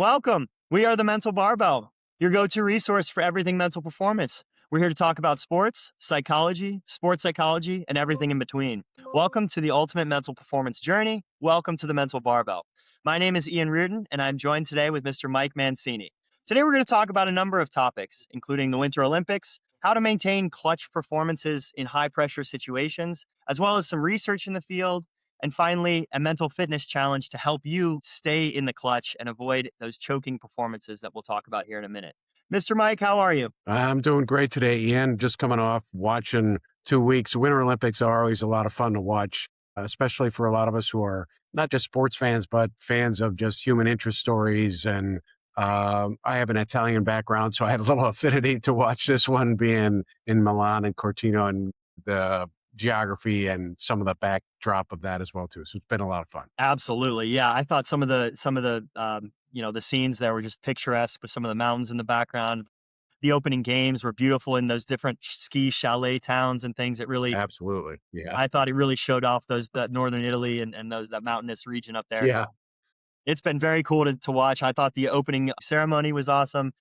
Welcome. We are the Mental Barbell, your go-to resource for everything mental performance. We're here to talk about sports, sports psychology, and everything in between. Welcome to the ultimate mental performance journey. Welcome to the Mental Barbell. My name is Ian Reardon, and I'm joined today with Mr. Mike Mancini. Today, we're going to talk about a number of topics, including the Winter Olympics, how to maintain clutch performances in high-pressure situations, as well as some research in the field, and finally, a mental fitness challenge to help you stay in the clutch and avoid those choking performances that we'll talk about here in a minute. Mr. Mike, how are you? I'm doing great today, Ian. Just coming off watching 2 weeks. Winter Olympics are always a lot of fun to watch, especially for a lot of us who are not just sports fans, but fans of just human interest stories. And I have an Italian background, so I had a little affinity to watch this one, being in Milan and Cortina, and the geography and some of the backdrop of that as well too. So it's been a lot of fun. Absolutely. Yeah, I thought some of the the scenes there were just picturesque with some of the mountains in the background. The opening games were beautiful in those different ski chalet towns and things. Absolutely. Yeah. I thought it really showed off that northern Italy and that mountainous region up there. Yeah. It's been very cool to watch. I thought the opening ceremony was awesome.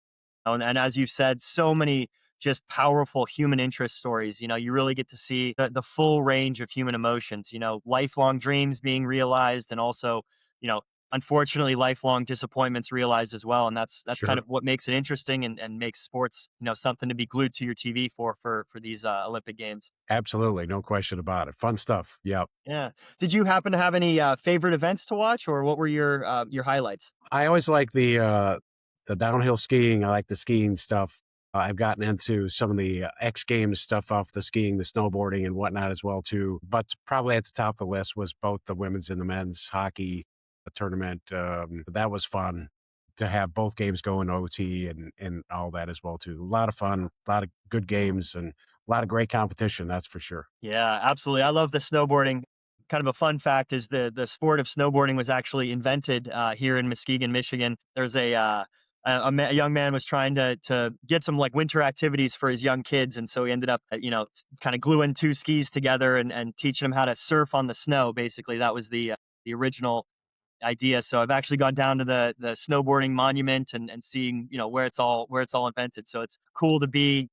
And as you said, so many just powerful human interest stories. You really get to see the full range of human emotions, lifelong dreams being realized and also, you know, unfortunately lifelong disappointments realized as well. And that's kind Sure. of what makes it interesting and makes sports, something to be glued to your TV for these Olympic Games. Absolutely. No question about it. Fun stuff. Yeah. Yeah. Did you happen to have any favorite events to watch, or what were your highlights? I always like the downhill skiing. I like the skiing stuff. I've gotten into some of the X Games stuff off the skiing, the snowboarding, and whatnot as well too. But probably at the top of the list was both the women's and the men's hockey tournament. That was fun to have both games go in OT and all that as well too. A lot of fun, a lot of good games, and a lot of great competition. That's for sure. Yeah, absolutely. I love the snowboarding. Kind of a fun fact is the sport of snowboarding was actually invented here in Muskegon, Michigan. There's a young man was trying to get some like winter activities for his young kids, and so he ended up kind of gluing two skis together and teaching them how to surf on the snow. Basically, that was the original idea. So I've actually gone down to the snowboarding monument and seeing where it's all invented. So it's cool to be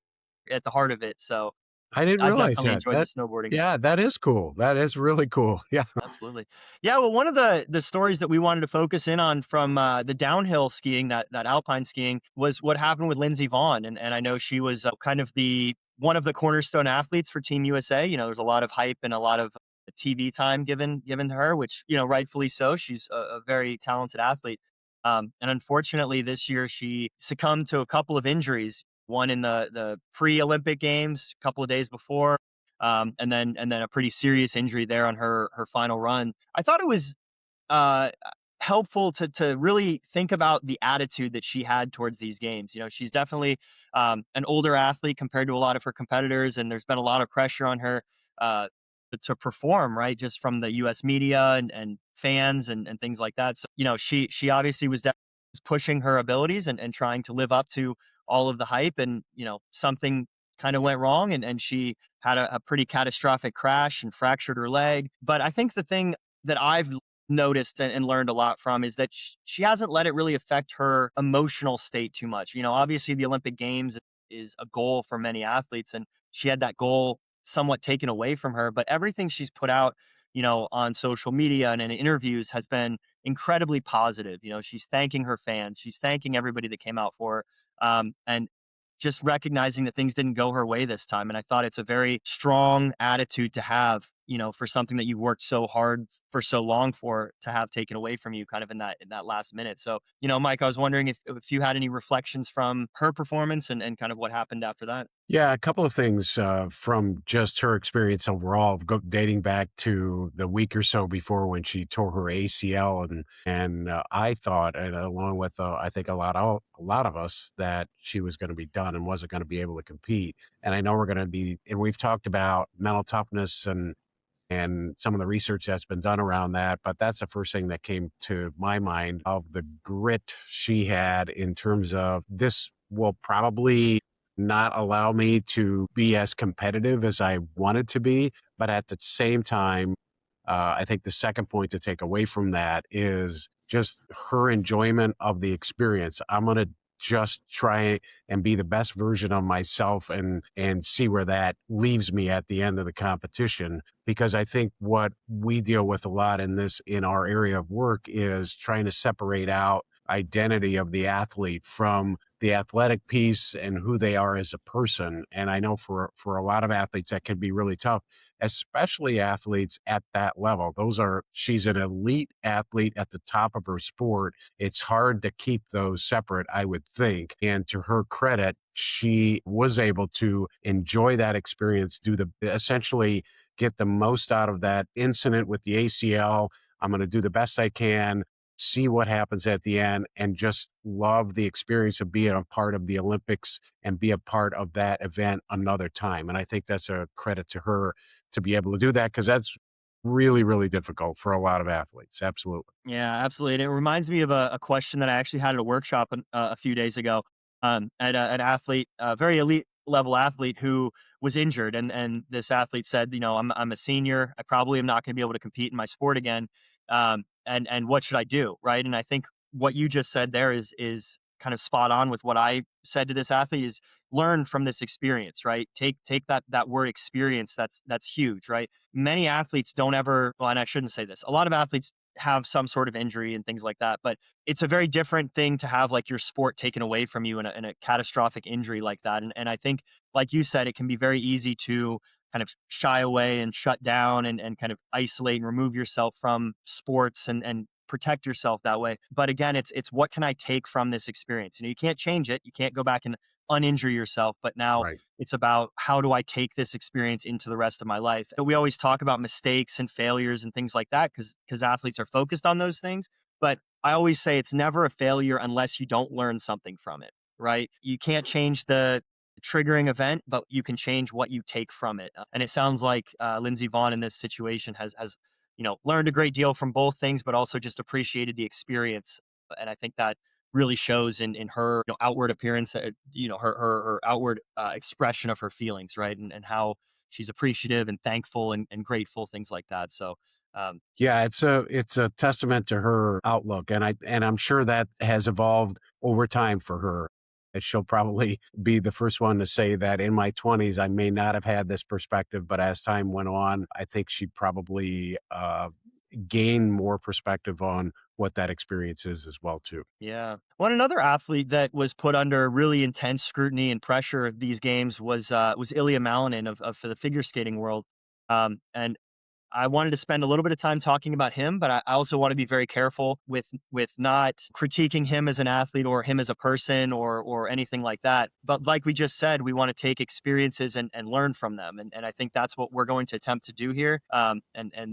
at the heart of it. So I didn't I've realize definitely that. enjoyed the snowboarding. Yeah, that is cool. That is really cool. Yeah. Absolutely. Yeah, well, one of the stories that we wanted to focus in on from the downhill skiing, that alpine skiing, was what happened with Lindsey Vonn, and I know she was kind of the one of the cornerstone athletes for Team USA. There's a lot of hype and a lot of TV time given to her, which rightfully so. She's a very talented athlete, and unfortunately, this year she succumbed to a couple of injuries. One in the pre-Olympic games, a couple of days before, and then a pretty serious injury there on her final run. I thought it was uh, helpful to really think about the attitude that she had towards these games. She's definitely an older athlete compared to a lot of her competitors, and there's been a lot of pressure on her to perform, right? Just from the U.S. media and fans and things like that. So she obviously was pushing her abilities and trying to live up to all of the hype, and something kind of went wrong, and she had a pretty catastrophic crash and fractured her leg. But I think the thing that I've noticed and learned a lot from is that she hasn't let it really affect her emotional state too much. Obviously the Olympic Games is a goal for many athletes, and she had that goal somewhat taken away from her. But everything she's put out, on social media and in interviews has been incredibly positive. She's thanking her fans, she's thanking everybody that came out for her. And just recognizing that things didn't go her way this time. And I thought it's a very strong attitude to have, for something that you've worked so hard for so long for to have taken away from you kind of in that last minute. So, Mike, I was wondering if you had any reflections from her performance and kind of what happened after that. Yeah, a couple of things from just her experience overall, dating back to the week or so before when she tore her ACL, and I thought, and along with I think a lot of us, that she was going to be done and wasn't going to be able to compete. And I know we're going to be, and we've talked about mental toughness and some of the research that's been done around that. But that's the first thing that came to my mind, of the grit she had in terms of, this will probably not allow me to be as competitive as I wanted to be. But at the same time, I think the second point to take away from that is just her enjoyment of the experience. I'm going to just try and be the best version of myself and see where that leaves me at the end of the competition, because I think what we deal with a lot in our area of work is trying to separate out identity of the athlete from the athletic piece and who they are as a person. And I know for a lot of athletes that can be really tough, especially athletes at that level. She's an elite athlete at the top of her sport. It's hard to keep those separate, I would think. And to her credit, she was able to enjoy that experience, essentially get the most out of that incident with the ACL. I'm going to do the best I can, see what happens at the end, and just love the experience of being a part of the Olympics and be a part of that event another time. And I think that's a credit to her to be able to do that, because that's really, really difficult for a lot of athletes. Absolutely. Yeah, absolutely. And it reminds me of a question that I actually had at a workshop a few days ago, at an athlete, a very elite level athlete who was injured. And this athlete said, I'm a senior. I probably am not going to be able to compete in my sport again. And what should I do? Right. And I think what you just said there is kind of spot on with what I said to this athlete is learn from this experience, right? Take that word experience. That's huge, right? Many athletes don't ever, well, and I shouldn't say this. A lot of athletes have some sort of injury and things like that. But it's a very different thing to have like your sport taken away from you in a catastrophic injury like that. And I think, like you said, it can be very easy to kind of shy away and shut down and kind of isolate and remove yourself from sports and protect yourself that way. But again, it's what can I take from this experience? You can't change it. You can't go back and uninjure yourself. But now Right. it's about how do I take this experience into the rest of my life? We always talk about mistakes and failures and things like that because athletes are focused on those things. But I always say it's never a failure unless you don't learn something from it, right? You can't change the triggering event, but you can change what you take from it. And it sounds like Lindsey Vonn in this situation has learned a great deal from both things, but also just appreciated the experience. And I think that really shows in her outward appearance, her outward expression of her feelings, right, and how she's appreciative and thankful and grateful, things like that. So um, Yeah, it's a testament to her outlook, and I'm sure that has evolved over time for her. And she'll probably be the first one to say that in my 20s, I may not have had this perspective, but as time went on, I think she probably gained more perspective on what that experience is as well too. yeah. Well, another athlete that was put under really intense scrutiny and pressure at these games was Ilya Malinin of for the figure skating world. And I wanted to spend a little bit of time talking about him, but I also want to be very careful with not critiquing him as an athlete or him as a person or anything like that. But like we just said, we want to take experiences and learn from them. And I think that's what we're going to attempt to do here. And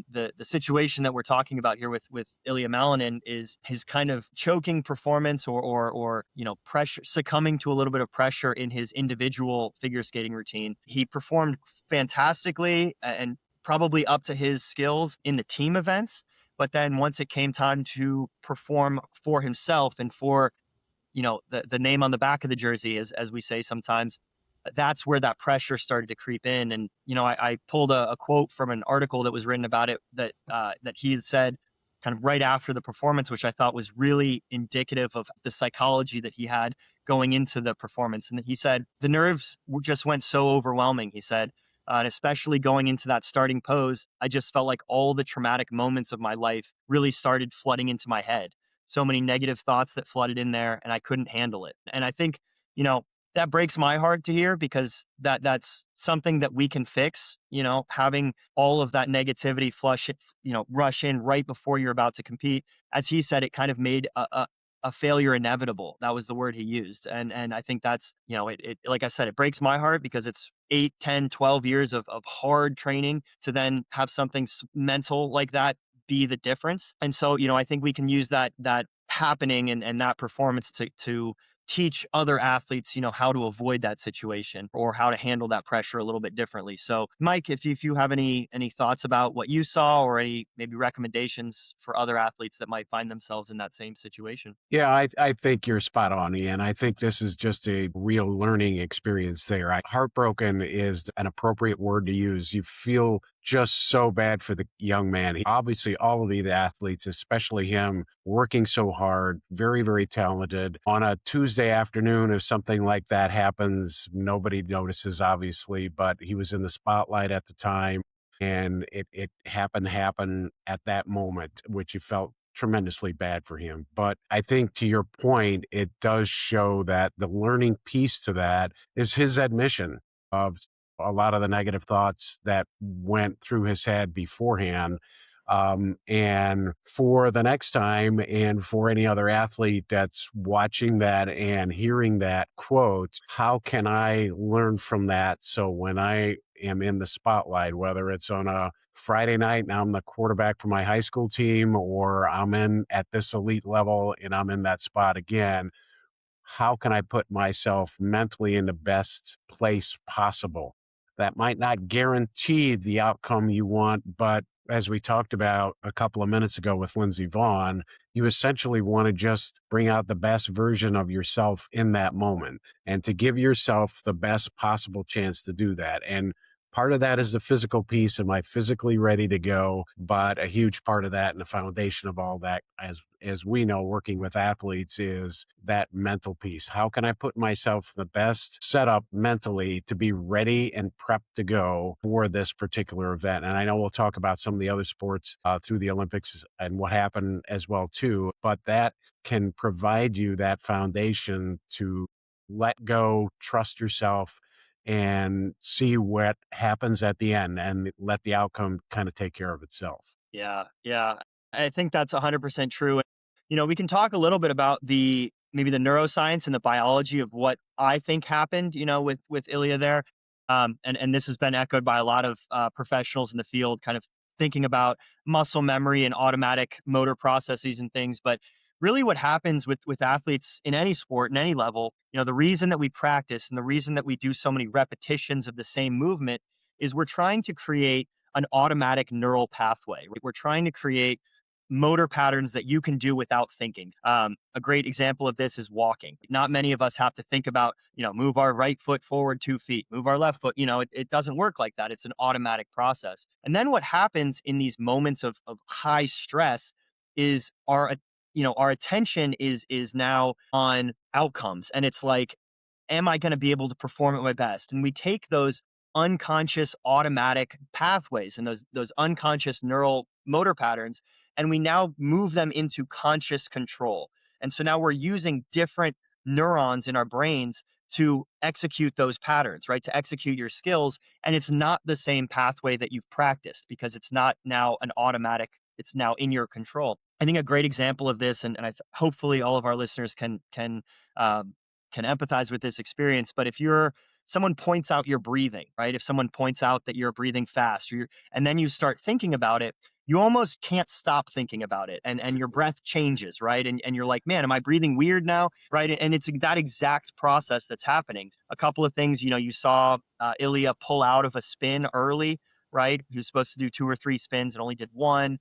the situation that we're talking about here with Ilya Malinin is his kind of choking performance or pressure, succumbing to a little bit of pressure in his individual figure skating routine. He performed fantastically and probably up to his skills in the team events. But then once it came time to perform for himself and for, the name on the back of the jersey, as we say sometimes, that's where that pressure started to creep in. And, I pulled a quote from an article that was written about it that he had said kind of right after the performance, which I thought was really indicative of the psychology that he had going into the performance. And he said, the nerves just went so overwhelming. He said, and especially going into that starting pose, I just felt like all the traumatic moments of my life really started flooding into my head. So many negative thoughts that flooded in there, and I couldn't handle it. And I think, you know, that breaks my heart to hear because that's something that we can fix. Having all of that negativity rush in right before you're about to compete. As he said, it kind of made a failure inevitable. That was the word he used. And I think that's, it like I said, it breaks my heart because it's 8, 10, 12 years of hard training to then have something mental like that be the difference. And so, I think we can use that happening and that performance to teach other athletes, how to avoid that situation or how to handle that pressure a little bit differently. So, Mike, if you have any thoughts about what you saw or any maybe recommendations for other athletes that might find themselves in that same situation. Yeah, I think you're spot on, Ian. I think this is just a real learning experience there. Heartbroken is an appropriate word to use. You feel just so bad for the young man. Obviously, all of the athletes, especially him, working so hard, very, very talented. On a Tuesday afternoon, if something like that happens, nobody notices, obviously, but he was in the spotlight at the time. And it happened to happen at that moment, which you felt tremendously bad for him. But I think to your point, it does show that the learning piece to that is his admission of a lot of the negative thoughts that went through his head beforehand. And for the next time, and for any other athlete that's watching that and hearing that quote, how can I learn from that? So when I am in the spotlight, whether it's on a Friday night and I'm the quarterback for my high school team, or I'm in at this elite level and I'm in that spot again, how can I put myself mentally in the best place possible? That might not guarantee the outcome you want, but as we talked about a couple of minutes ago with Lindsey Vaughn, you essentially want to just bring out the best version of yourself in that moment and to give yourself the best possible chance to do that. And part of that is the physical piece. Am I physically ready to go? But a huge part of that and the foundation of all that, as we know, working with athletes, is that mental piece. How can I put myself the best setup mentally to be ready and prepped to go for this particular event? And I know we'll talk about some of the other sports through the Olympics and what happened as well too, but that can provide you that foundation to let go, trust yourself, and see what happens at the end and let the outcome kind of take care of itself. Yeah, yeah. I think that's 100% true. And, we can talk a little bit about the maybe the neuroscience and the biology of what I think happened, with Ilya there. And this has been echoed by a lot of professionals in the field, kind of thinking about muscle memory and automatic motor processes and things. But really, what happens with athletes in any sport, in any level, the reason that we practice and the reason that we do so many repetitions of the same movement is we're trying to create an automatic neural pathway. We're trying to create motor patterns that you can do without thinking. A great example of this is walking. Not many of us have to think about, move our right foot forward 2 feet, move our left foot. It doesn't work like that. It's an automatic process. And then what happens in these moments of high stress is our attention is now on outcomes. And it's like, am I going to be able to perform at my best? And we take those unconscious automatic pathways and those unconscious neural motor patterns, and we now move them into conscious control. And so now we're using different neurons in our brains to execute those patterns, right? To execute your skills. And it's not the same pathway that you've practiced because it's not now an automatic, it's now in your control. I think a great example of this, and hopefully all of our listeners um, can empathize with this experience. But if someone points out your breathing, right? If someone points out that you're breathing fast, and then you start thinking about it, you almost can't stop thinking about it, and your breath changes, right? And you're like, man, am I breathing weird now, right? And it's that exact process that's happening. A couple of things, you saw Ilya pull out of a spin early, right? He was supposed to do 2 or 3 spins and only did one.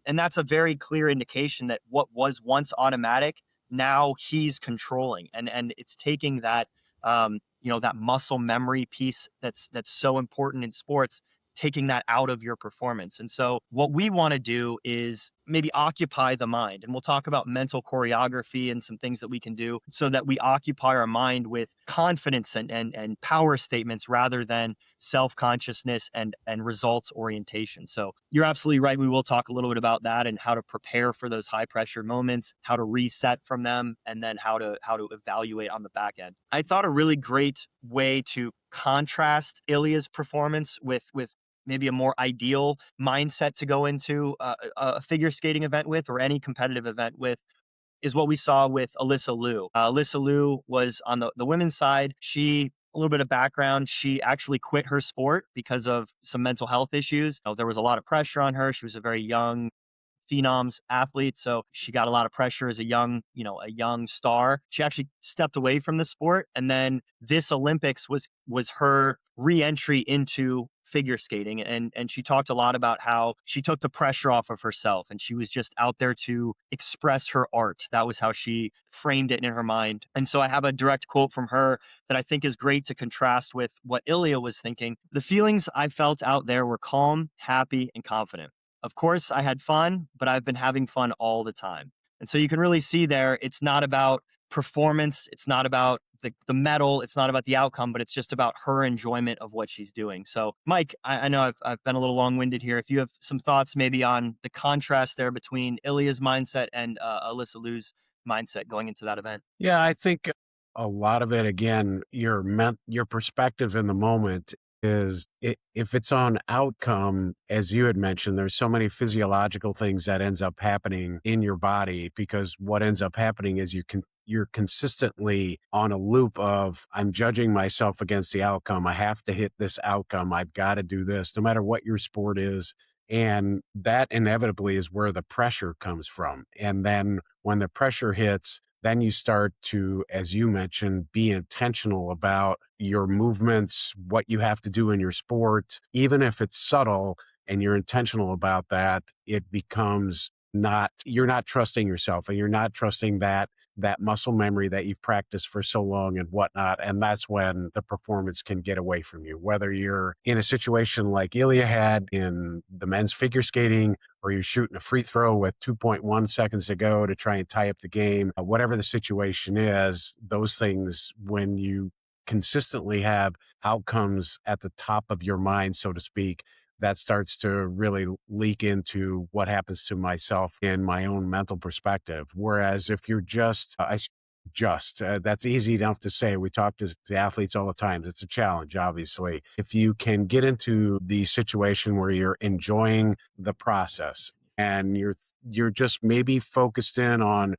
And that's a very clear indication that what was once automatic, now he's controlling. And it's taking that that muscle memory piece that's so important in sports, taking that out of your performance. And so what we want to do is maybe occupy the mind. And we'll talk about mental choreography and some things that we can do so that we occupy our mind with confidence and power statements rather than self-consciousness and results orientation. So you're absolutely right. We will talk a little bit about that and how to prepare for those high pressure moments, how to reset from them, and then how to evaluate on the back end. I thought a really great way to contrast Ilya's performance with maybe a more ideal mindset to go into a figure skating event with, or any competitive event with, is what we saw with Alyssa Liu. Alyssa Liu was on the women's side. A little bit of background, she actually quit her sport because of some mental health issues. There was a lot of pressure on her. She was a very young phenoms athlete. So she got a lot of pressure as a young, a young star. She actually stepped away from the sport. And then this Olympics was her re-entry into figure skating. And she talked a lot about how she took the pressure off of herself and she was just out there to express her art. That was how she framed it in her mind. And so I have a direct quote from her that I think is great to contrast with what Ilya was thinking. The feelings I felt out there were calm, happy, and confident. Of course, I had fun, but I've been having fun all the time. And so you can really see there, it's not about performance. It's not about the medal. It's not about the outcome, but it's just about her enjoyment of what she's doing. So, Mike, I know I've been a little long winded here. If you have some thoughts maybe on the contrast there between Ilya's mindset and Alyssa Liu's mindset going into that event. Yeah, I think a lot of it, again, your perspective in the moment is if it's on outcome, as you had mentioned, there's so many physiological things that ends up happening in your body because what ends up happening is you're consistently on a loop of I'm judging myself against the outcome. I have to hit this outcome. I've got to do this, no matter what your sport is. And that inevitably is where the pressure comes from. And then when the pressure hits, then you start to, as you mentioned, be intentional about your movements, what you have to do in your sport. Even if it's subtle and you're intentional about that, it becomes you're not trusting yourself and you're not trusting that muscle memory that you've practiced for so long and whatnot. And that's when the performance can get away from you, whether you're in a situation like Ilya had in the men's figure skating, or you're shooting a free throw with 2.1 seconds to go to try and tie up the game, whatever the situation is, those things, when you consistently have outcomes at the top of your mind, so to speak, that starts to really leak into what happens to myself in my own mental perspective. Whereas if you're that's easy enough to say. We talk to the athletes all the time. It's a challenge, obviously. If you can get into the situation where you're enjoying the process and you're just maybe focused in on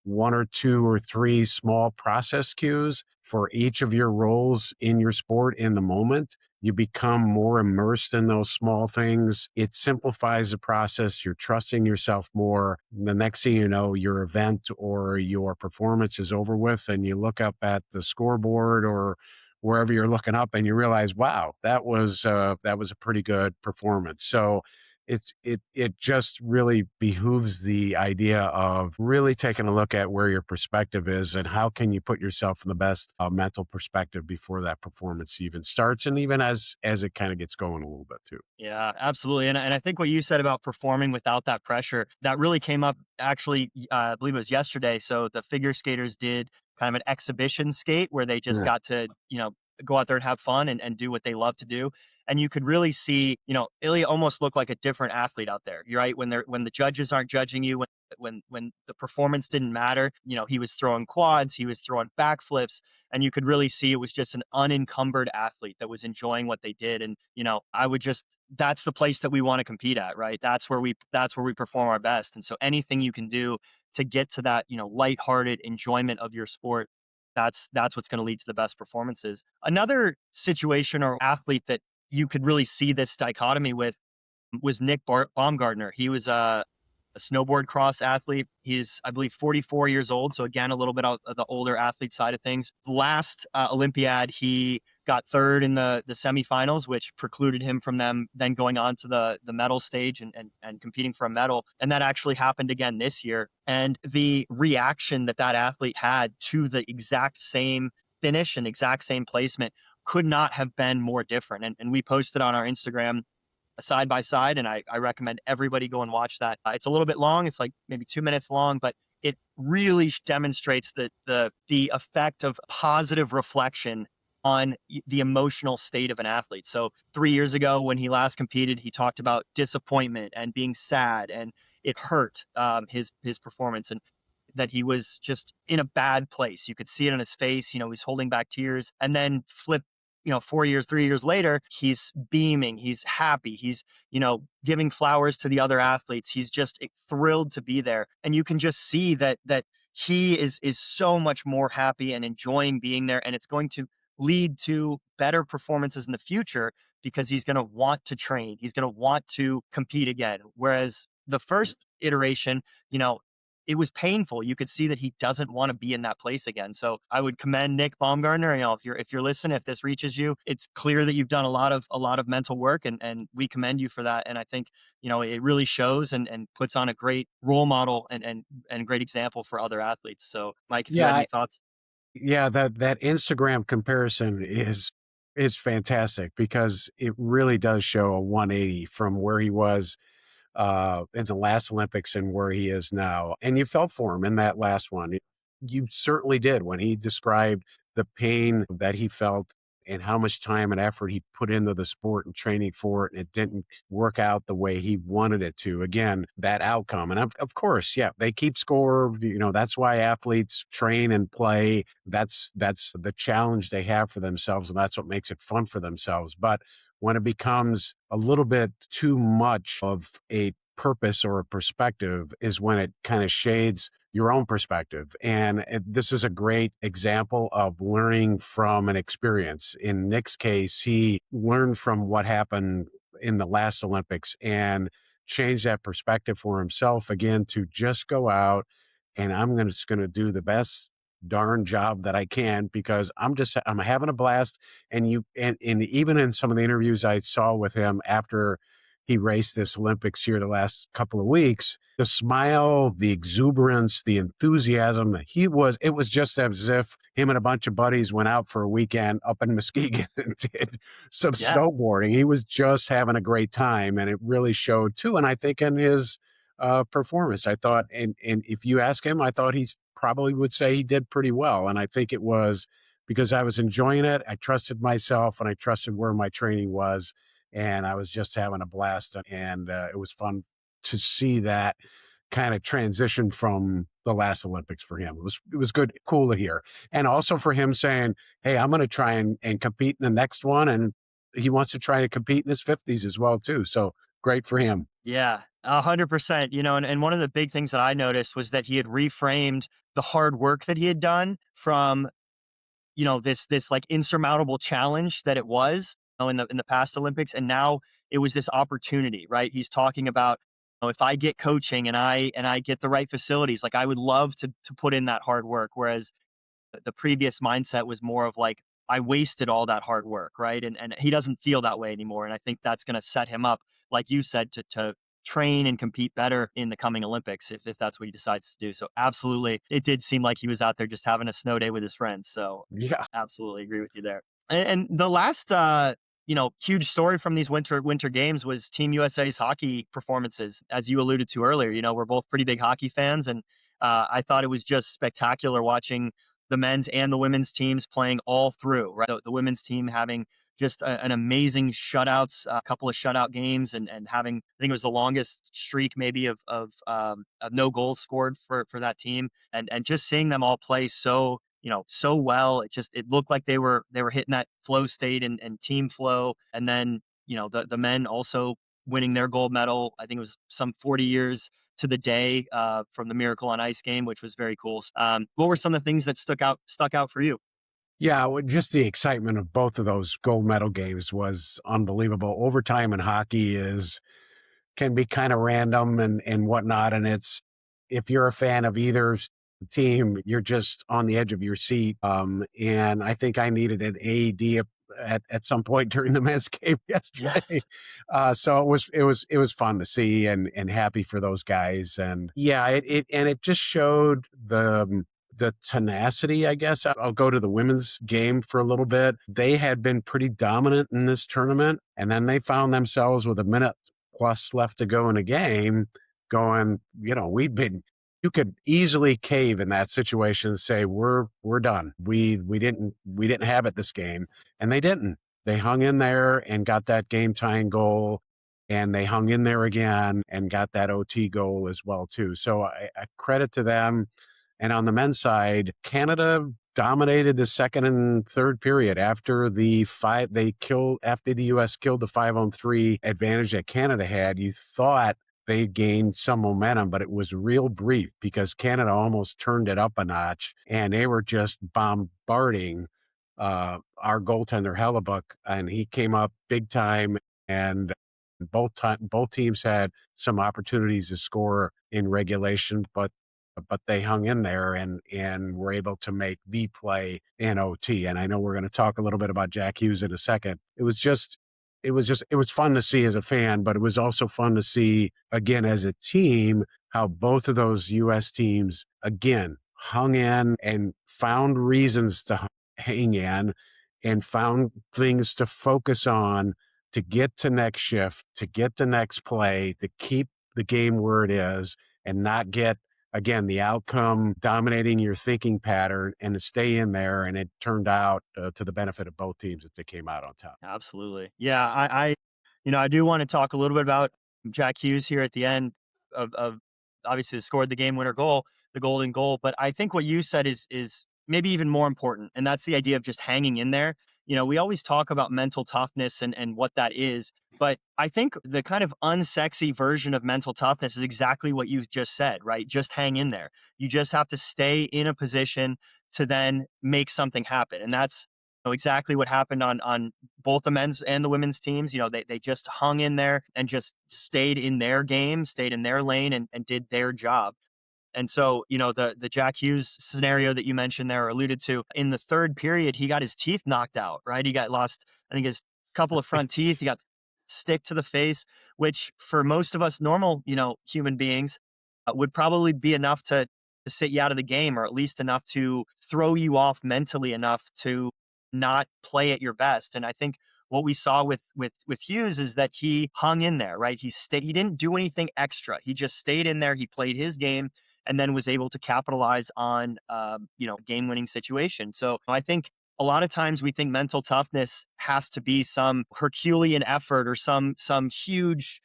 one or two or three small process cues for each of your roles in your sport in the moment, you become more immersed in those small things. It simplifies the process. You're trusting yourself more. The next thing you know, your event or your performance is over with, and you look up at the scoreboard or wherever you're looking up, and you realize, wow, that was a pretty good performance. So it just really behooves the idea of really taking a look at where your perspective is and how can you put yourself in the best mental perspective before that performance even starts, and even as it kind of gets going a little bit too. Yeah, absolutely. And I think what you said about performing without that pressure, that really came up actually, I believe it was yesterday. So the figure skaters did kind of an exhibition skate where they just Yeah. got to, go out there and have fun and do what they love to do. And you could really see, Ilya almost looked like a different athlete out there. You're right. When the judges aren't judging you, when the performance didn't matter, he was throwing quads, he was throwing backflips, and you could really see it was just an unencumbered athlete that was enjoying what they did. And I would just that's the place that we want to compete at, right? That's where we perform our best. And so anything you can do to get to that lighthearted enjoyment of your sport, that's what's going to lead to the best performances. Another situation or athlete that you could really see this dichotomy with was Nick Baumgartner. He was a snowboard cross athlete. He's, I believe, 44 years old. So again, a little bit of the older athlete side of things. Last Olympiad, he got third in the semifinals, which precluded him from them then going on to the medal stage and competing for a medal. And that actually happened again this year. And the reaction that athlete had to the exact same finish and exact same placement could not have been more different. And we posted on our Instagram side by side, and I recommend everybody go and watch that. It's a little bit long; it's like maybe 2 minutes long, but it really demonstrates the effect of positive reflection on the emotional state of an athlete. So 3 years ago, when he last competed, he talked about disappointment and being sad, and it hurt his performance, and that he was just in a bad place. You could see it on his face. He's holding back tears, and then 4 years, 3 years later, he's beaming, he's happy, he's, giving flowers to the other athletes. He's just thrilled to be there. And you can just see that he is so much more happy and enjoying being there. And it's going to lead to better performances in the future because he's going to want to train. He's going to want to compete again. Whereas the first iteration, you know, it was painful. You could see that he doesn't want to be in that place again. So I would commend Nick Baumgartner. You know, if you're listening, if this reaches you, it's clear that you've done a lot of mental work, and we commend you for that. And I think, you know, it really shows and puts on a great role model and great example for other athletes. So Mike, if you had Yeah, any thoughts. yeah, that Instagram comparison is fantastic because it really does show a 180 from where he was in the last Olympics and where he is now. And you felt for him in that last one. You certainly did when he described the pain that he felt and how much time and effort he put into the sport and training for it, and it didn't work out the way he wanted it to. Again, that outcome. And of course, yeah, they keep score. You know, that's why athletes train and play. That's the challenge they have for themselves, and that's what makes it fun for themselves. But when it becomes a little bit too much of a purpose or a perspective is when it kind of shades your own perspective. And this is a great example of learning from an experience. In Nick's case, he learned from what happened in the last Olympics and changed that perspective for himself again to just go out and just going to do the best darn job that I can because I'm having a blast. And even in some of the interviews I saw with him after he raced this Olympics here the last couple of weeks, the smile, the exuberance, the enthusiasm, it was just as if him and a bunch of buddies went out for a weekend up in Muskegon and did some Yeah. snowboarding. He was just having a great time, and it really showed too. And I think in his performance, I thought, and if you ask him, I thought he's probably would say he did pretty well. And I think it was because I was enjoying it. I trusted myself and I trusted where my training was. And I was just having a blast. And it was fun to see that kind of transition from the last Olympics for him. It was good, cool to hear. And also for him saying, hey, I'm going to try and compete in the next one. And he wants to try to compete in his 50s as well, too. So great for him. Yeah, 100%. You know, and one of the big things that I noticed was that he had reframed the hard work that he had done from, you know, this like insurmountable challenge that it was, you know, in the past Olympics, and now it was this opportunity, right? He's talking about, you know, if I get coaching and I get the right facilities, like I would love to put in that hard work. Whereas the previous mindset was more of like, I wasted all that hard work, right? And he doesn't feel that way anymore. And I think that's going to set him up, like you said, to train and compete better in the coming Olympics if that's what he decides to do. So absolutely, it did seem like he was out there just having a snow day with his friends. So Yeah. absolutely agree with you there. And the last you know, huge story from these winter games was Team USA's hockey performances. As you alluded to earlier, you know, we're both pretty big hockey fans, and I thought it was just spectacular watching the men's and the women's teams playing all through. Right, the women's team having just an amazing shutouts, a couple of shutout games, and having, I think it was the longest streak maybe of no goals scored for that team, and just seeing them all play so, you know, so well. It looked like they were hitting that flow state and team flow, and then, you know, the men also winning their gold medal. I think it was some 40 years to the day from the Miracle on Ice game, which was very cool. What were some of the things that stuck out for you? Yeah, just the excitement of both of those gold medal games was unbelievable. Overtime in hockey is can be kind of random and whatnot. And it's if you're a fan of either team, you're just on the edge of your seat. And I think I needed an AED at some point during the men's game yesterday. Yes. So it was fun to see and happy for those guys. And yeah, it just showed the tenacity, I guess. I'll go to the women's game for a little bit. They had been pretty dominant in this tournament, and then they found themselves with a minute plus left to go in a game going, you could easily cave in that situation and say, we're done. We didn't have it this game. And they didn't. They hung in there and got that game tying goal. And they hung in there again and got that OT goal as well, too. So I credit to them. And on the men's side, Canada dominated the second and third period after the US killed the 5-on-3 advantage that Canada had. You thought they gained some momentum, but it was real brief because Canada almost turned it up a notch and they were just bombarding our goaltender Hellebuck, and he came up big time. And Both teams had some opportunities to score in regulation, but they hung in there and were able to make the play in OT. And I know we're going to talk a little bit about Jack Hughes in a second. It was fun to see as a fan, but it was also fun to see again as a team how both of those US teams again hung in and found reasons to hang in and found things to focus on to get to next shift, to get the next play, to keep the game where it is and not get, again, the outcome dominating your thinking pattern and to stay in there. And it turned out to the benefit of both teams that they came out on top. Absolutely. Yeah, I do want to talk a little bit about Jack Hughes here at the end of obviously scored the game winner goal, the golden goal. But I think what you said is maybe even more important, and that's the idea of just hanging in there. We always talk about mental toughness and what that is, but I think the kind of unsexy version of mental toughness is exactly what you just said, right? Just hang in there. You just have to stay in a position to then make something happen, and that's exactly what happened on both the men's and the women's teams. They just hung in there and just stayed in their game, stayed in their lane and did their job. And so, the Jack Hughes scenario that you mentioned there or alluded to in the third period, he got his teeth knocked out, right? He got lost, I think his couple of front teeth, he got stick to the face, which for most of us normal, human beings would probably be enough to sit you out of the game, or at least enough to throw you off mentally enough to not play at your best. And I think what we saw with Hughes is that he hung in there, right? He didn't do anything extra. He just stayed in there. He played his game and then was able to capitalize on game winning situation. So I think a lot of times we think mental toughness has to be some Herculean effort or some huge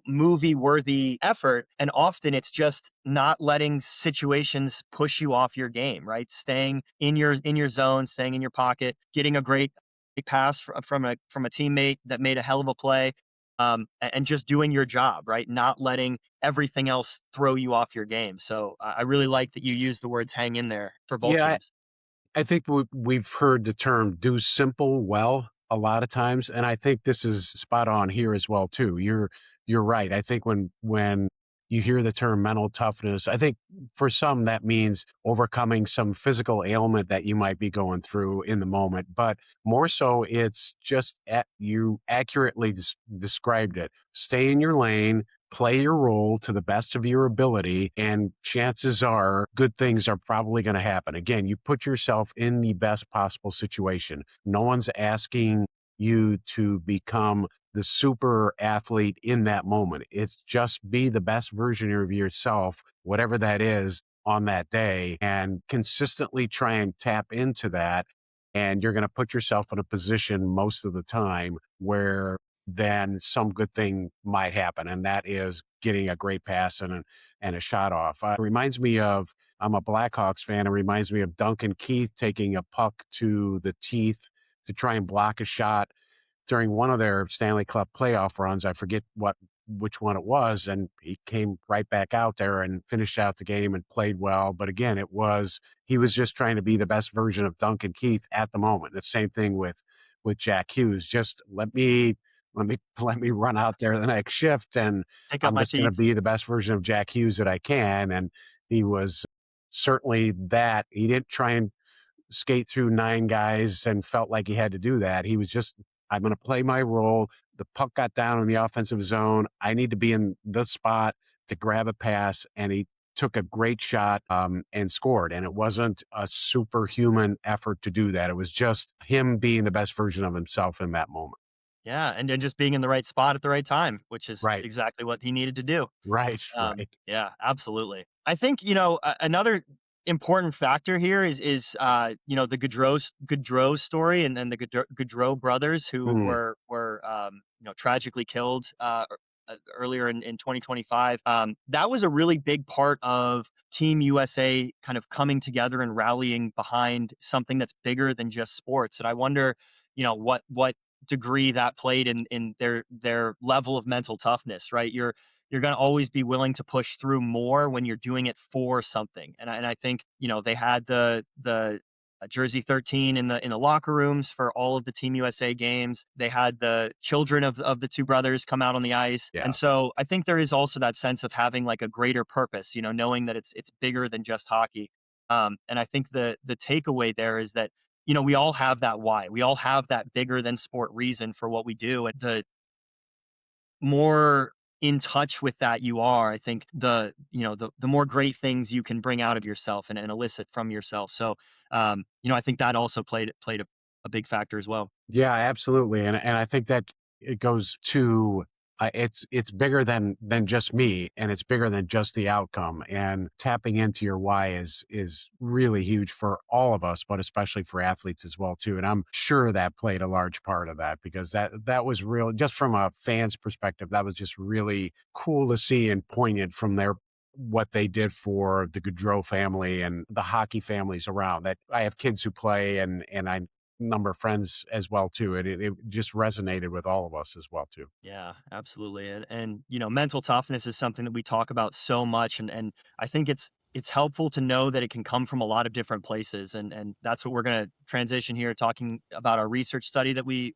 movie worthy effort, and often it's just not letting situations push you off your game, right? Staying in your zone, staying in your pocket, getting a great pass from a teammate that made a hell of a play, and just doing your job, right? Not letting everything else throw you off your game. So I really like that you use the words hang in there for both Yeah, teams. I think we've heard the term "do simple well" a lot of times, and I think this is spot on here as well too. You're right. I think when you hear the term mental toughness, I think for some that means overcoming some physical ailment that you might be going through in the moment, but more so it's just you accurately described it. Stay in your lane, play your role to the best of your ability, and chances are good things are probably going to happen. Again, you put yourself in the best possible situation. No one's asking you to become the super athlete in that moment. It's just be the best version of yourself, whatever that is on that day, and consistently try and tap into that. And you're going to put yourself in a position most of the time where then some good thing might happen, and that is getting a great pass and a shot off. It reminds me of, I'm a Blackhawks fan. It reminds me of Duncan Keith taking a puck to the teeth to try and block a shot during one of their Stanley Cup playoff runs. I forget which one it was, and he came right back out there and finished out the game and played well. But again, he was just trying to be the best version of Duncan Keith at the moment. The same thing with Jack Hughes. Just let me run out there the next shift, and Pick up I'm my just going to teeth. be the best version of Jack Hughes that I can. And he was certainly that. He didn't try and skate through 9 guys and felt like he had to do that. He was just, I'm going to play my role. The puck got down in the offensive zone. I need to be in the spot to grab a pass, and he took a great shot and scored. And it wasn't a superhuman effort to do that. It was just him being the best version of himself in that moment. Yeah, and then just being in the right spot at the right time, which is Right, exactly what he needed to do. right, right. Yeah, absolutely. I think, another important factor here is the Gaudreau story and the Gaudreau brothers who Mm. were tragically killed earlier in 2025. That was a really big part of Team USA kind of coming together and rallying behind something that's bigger than just sports. And I wonder, what degree that played in their level of mental toughness, right? You're going to always be willing to push through more when you're doing it for something. And I think, they had the jersey 13 in the locker rooms for all of the Team USA games. They had the children of the two brothers come out on the ice. Yeah. And so I think there is also that sense of having like a greater purpose, you know, knowing that it's bigger than just hockey. And I think the takeaway there is that, you know, we all have that why. We all have that bigger than sport reason for what we do. And the more in touch with that you are, I think the more great things you can bring out of yourself and elicit from yourself. So you know, I think that also played a big factor as well. Yeah, absolutely, and I think that it goes to it's bigger than just me, and it's bigger than just the outcome. And tapping into your why is really huge for all of us, but especially for athletes as well too. And I'm sure that played a large part of that because that was real. Just from a fan's perspective, that was just really cool to see and poignant from their what they did for the Gaudreau family and the hockey families around that. I have kids who play and I number of friends as well too. It just resonated with all of us as well too. Yeah, absolutely. And you know, mental toughness is something that we talk about so much, and I think it's helpful to know that it can come from a lot of different places, and that's what we're going to transition here, talking about our research study that we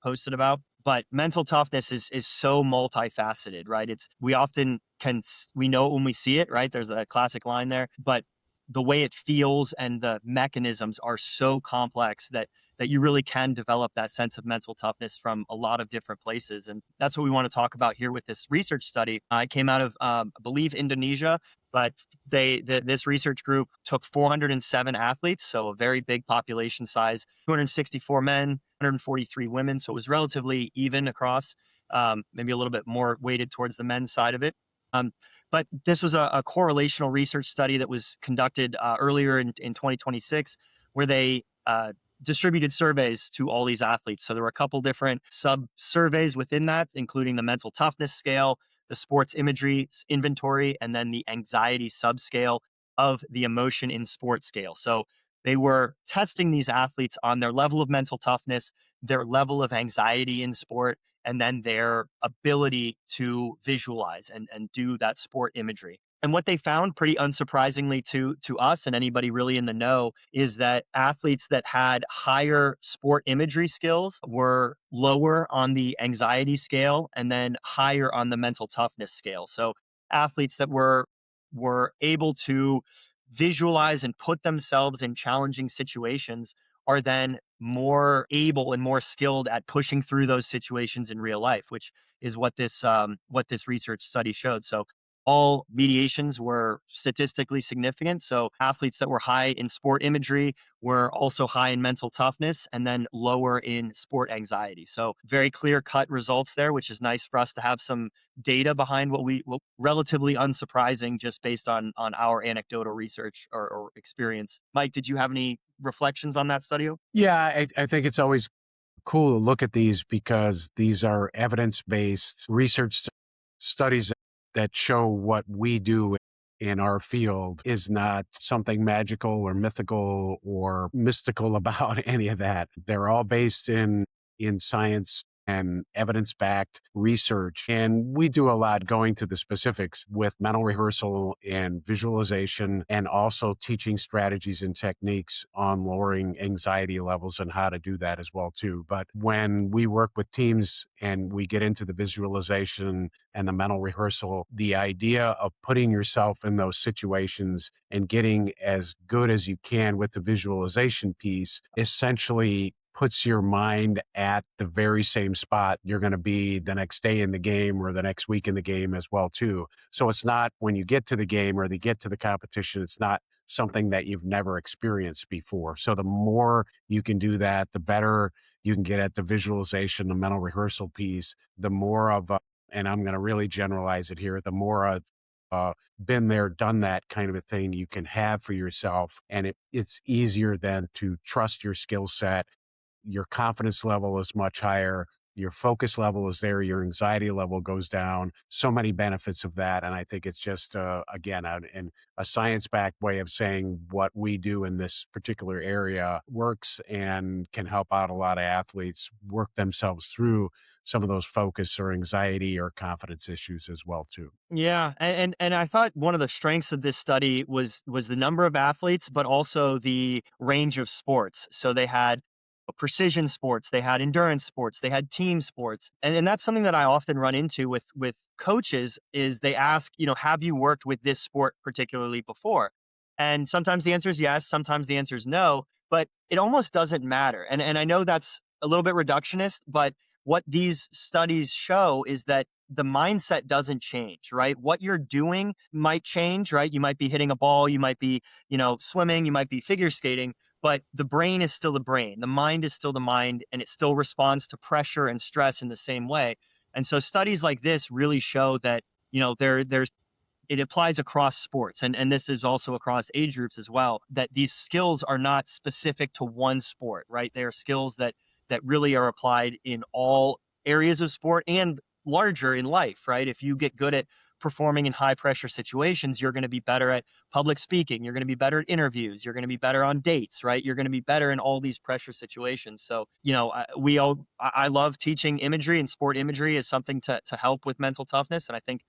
posted about. But mental toughness is so multifaceted, right? It's we often we know it when we see it, right? There's a classic line there, but the way it feels and the mechanisms are so complex that you really can develop that sense of mental toughness from a lot of different places. And that's what we want to talk about here with this research study. It came out of, I believe, Indonesia, but this research group took 407 athletes, so a very big population size, 264 men, 143 women. So it was relatively even across, maybe a little bit more weighted towards the men's side of it. Um, but this was a correlational research study that was conducted earlier in 2026, where they distributed surveys to all these athletes. So there were a couple different sub surveys within that, including the mental toughness scale, the sports imagery inventory, and then the anxiety subscale of the emotion in sport scale. So they were testing these athletes on their level of mental toughness, their level of anxiety in sport, and then their ability to visualize and do that sport imagery. And what they found, pretty unsurprisingly to us and anybody really in the know, is that athletes that had higher sport imagery skills were lower on the anxiety scale and then higher on the mental toughness scale. So athletes that were able to visualize and put themselves in challenging situations are then more able and more skilled at pushing through those situations in real life, which is what this research study showed. So all mediations were statistically significant. So athletes that were high in sport imagery were also high in mental toughness and then lower in sport anxiety. So very clear cut results there, which is nice for us to have some data behind what relatively unsurprising just based on our anecdotal research or experience. Mike, did you have any reflections on that study? Yeah, I think it's always cool to look at these because these are evidence-based research studies that show what we do in our field is not something magical or mythical or mystical about any of that. They're all based in science and evidence-backed research. And we do a lot going to the specifics with mental rehearsal and visualization and also teaching strategies and techniques on lowering anxiety levels and how to do that as well too. But when we work with teams and we get into the visualization and the mental rehearsal, the idea of putting yourself in those situations and getting as good as you can with the visualization piece essentially puts your mind at the very same spot you're going to be the next day in the game or the next week in the game as well too. So it's not when you get to the game or they get to the competition, it's not something that you've never experienced before. So the more you can do that, the better you can get at the visualization, the mental rehearsal piece, the more of and I'm going to really generalize it here, the more of been there, done that kind of a thing you can have for yourself. And it's easier then to trust your skill set. Your confidence level is much higher. Your focus level is there, your anxiety level goes down. So many benefits of that, and I think it's just again a science-backed way of saying what we do in this particular area works and can help out a lot of athletes work themselves through some of those focus or anxiety or confidence issues as well too. Yeah, and I thought one of the strengths of this study was the number of athletes, but also the range of sports. So they had precision sports, they had endurance sports, they had team sports, and that's something that I often run into with coaches is they ask, have you worked with this sport particularly before? And sometimes the answer is yes, sometimes the answer is no, but it almost doesn't matter. And I know that's a little bit reductionist, but what these studies show is that the mindset doesn't change, right? What you're doing might change, right? You might be hitting a ball, you might be, swimming, you might be figure skating, but the brain is still the brain. The mind is still the mind, and it still responds to pressure and stress in the same way. And so studies like this really show that, there's it applies across sports, and this is also across age groups as well, that these skills are not specific to one sport, right? They are skills that really are applied in all areas of sport and larger in life, right? If you get good at performing in high pressure situations, you're going to be better at public speaking, you're going to be better at interviews, you're going to be better on dates, right? You're going to be better in all these pressure situations. So, I love teaching imagery, and sport imagery is something to help with mental toughness, and I think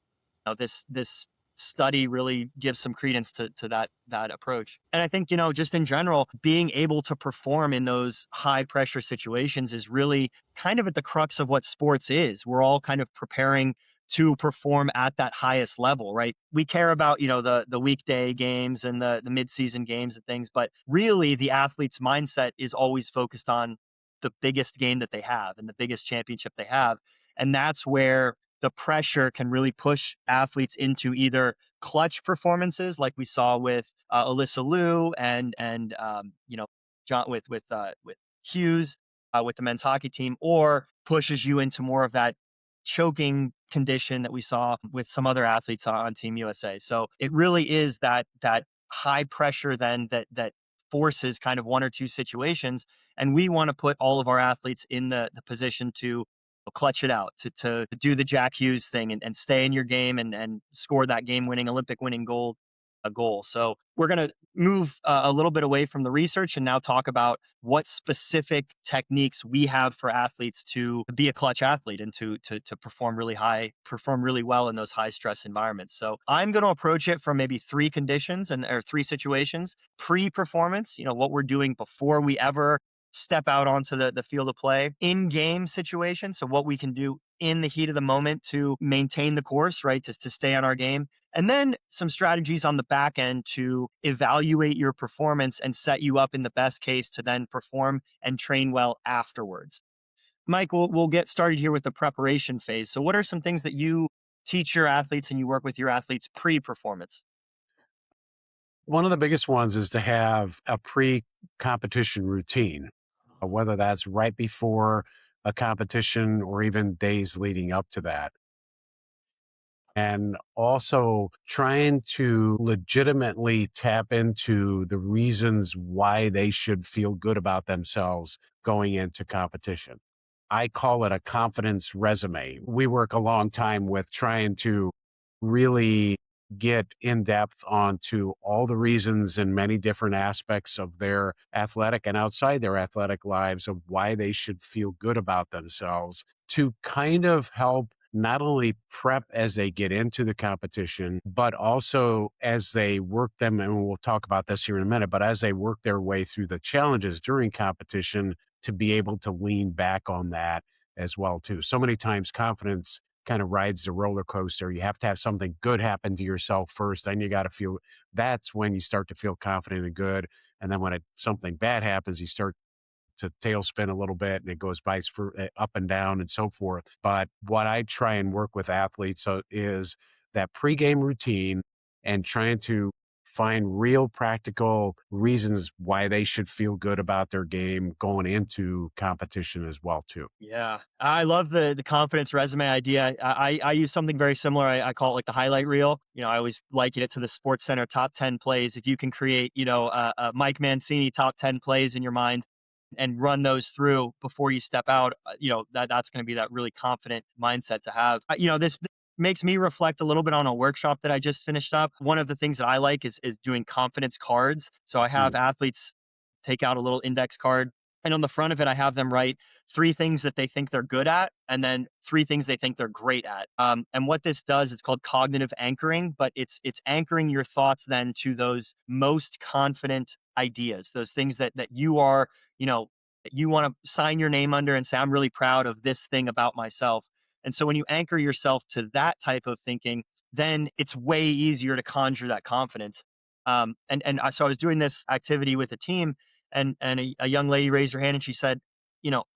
this study really gives some credence to that approach. And I think, just in general, being able to perform in those high pressure situations is really kind of at the crux of what sports is. We're all kind of preparing to perform at that highest level, right? We care about, the weekday games and the mid-season games and things, but really the athlete's mindset is always focused on the biggest game that they have and the biggest championship they have. And that's where the pressure can really push athletes into either clutch performances, like we saw with Alyssa Liu and John with Hughes with the men's hockey team, or pushes you into more of that choking condition that we saw with some other athletes on Team USA. So it really is that high pressure then that forces kind of one or two situations, and we want to put all of our athletes in the position to clutch it out, to do the Jack Hughes thing and stay in your game and score that game winning Olympic winning goal. So we're going to move a little bit away from the research and now talk about what specific techniques we have for athletes to be a clutch athlete and to perform really well in those high stress environments. So I'm going to approach it from maybe three conditions or three situations: pre-performance, what we're doing before we ever step out onto the field of play; in game situation, so what we can do in the heat of the moment to maintain the course, right? To stay on our game. And then some strategies on the back end to evaluate your performance and set you up in the best case to then perform and train well afterwards. Mike, we'll get started here with the preparation phase. So, what are some things that you teach your athletes and you work with your athletes pre-performance? One of the biggest ones is to have a pre-competition routine, whether that's right before a competition or even days leading up to that. And also trying to legitimately tap into the reasons why they should feel good about themselves going into competition. I call it a confidence resume. We work a long time with trying to really get in depth onto all the reasons and many different aspects of their athletic and outside their athletic lives of why they should feel good about themselves to kind of help not only prep as they get into the competition, but also as they work them, and we'll talk about this here in a minute, but as they work their way through the challenges during competition to be able to lean back on that as well too. So many times confidence kind of rides the roller coaster. You have to have something good happen to yourself first, then you got to feel that's when you start to feel confident and good. And then when something bad happens, you start to tailspin a little bit and it goes up and down and so forth. But what I try and work with athletes is that pregame routine and trying to find real practical reasons why they should feel good about their game going into competition as well too. Yeah, I love the confidence resume idea. I use something very similar. I call it like the highlight reel. I always liken it to the Sports Center top 10 plays. If you can create, a Mike Mancini top 10 plays in your mind, and run those through before you step out, that's going to be that really confident mindset to have. This makes me reflect a little bit on a workshop that I just finished up. One of the things that I like is doing confidence cards. So I have Mm, athletes take out a little index card, and on the front of it, I have them write three things that they think they're good at, and then three things they think they're great at. And what this does, it's called cognitive anchoring, but it's anchoring your thoughts then to those most confident ideas, those things that you are, you know, that you want to sign your name under and say, I'm really proud of this thing about myself. And so when you anchor yourself to that type of thinking, then it's way easier to conjure that confidence. So I was doing this activity with a team, and a young lady raised her hand and she said,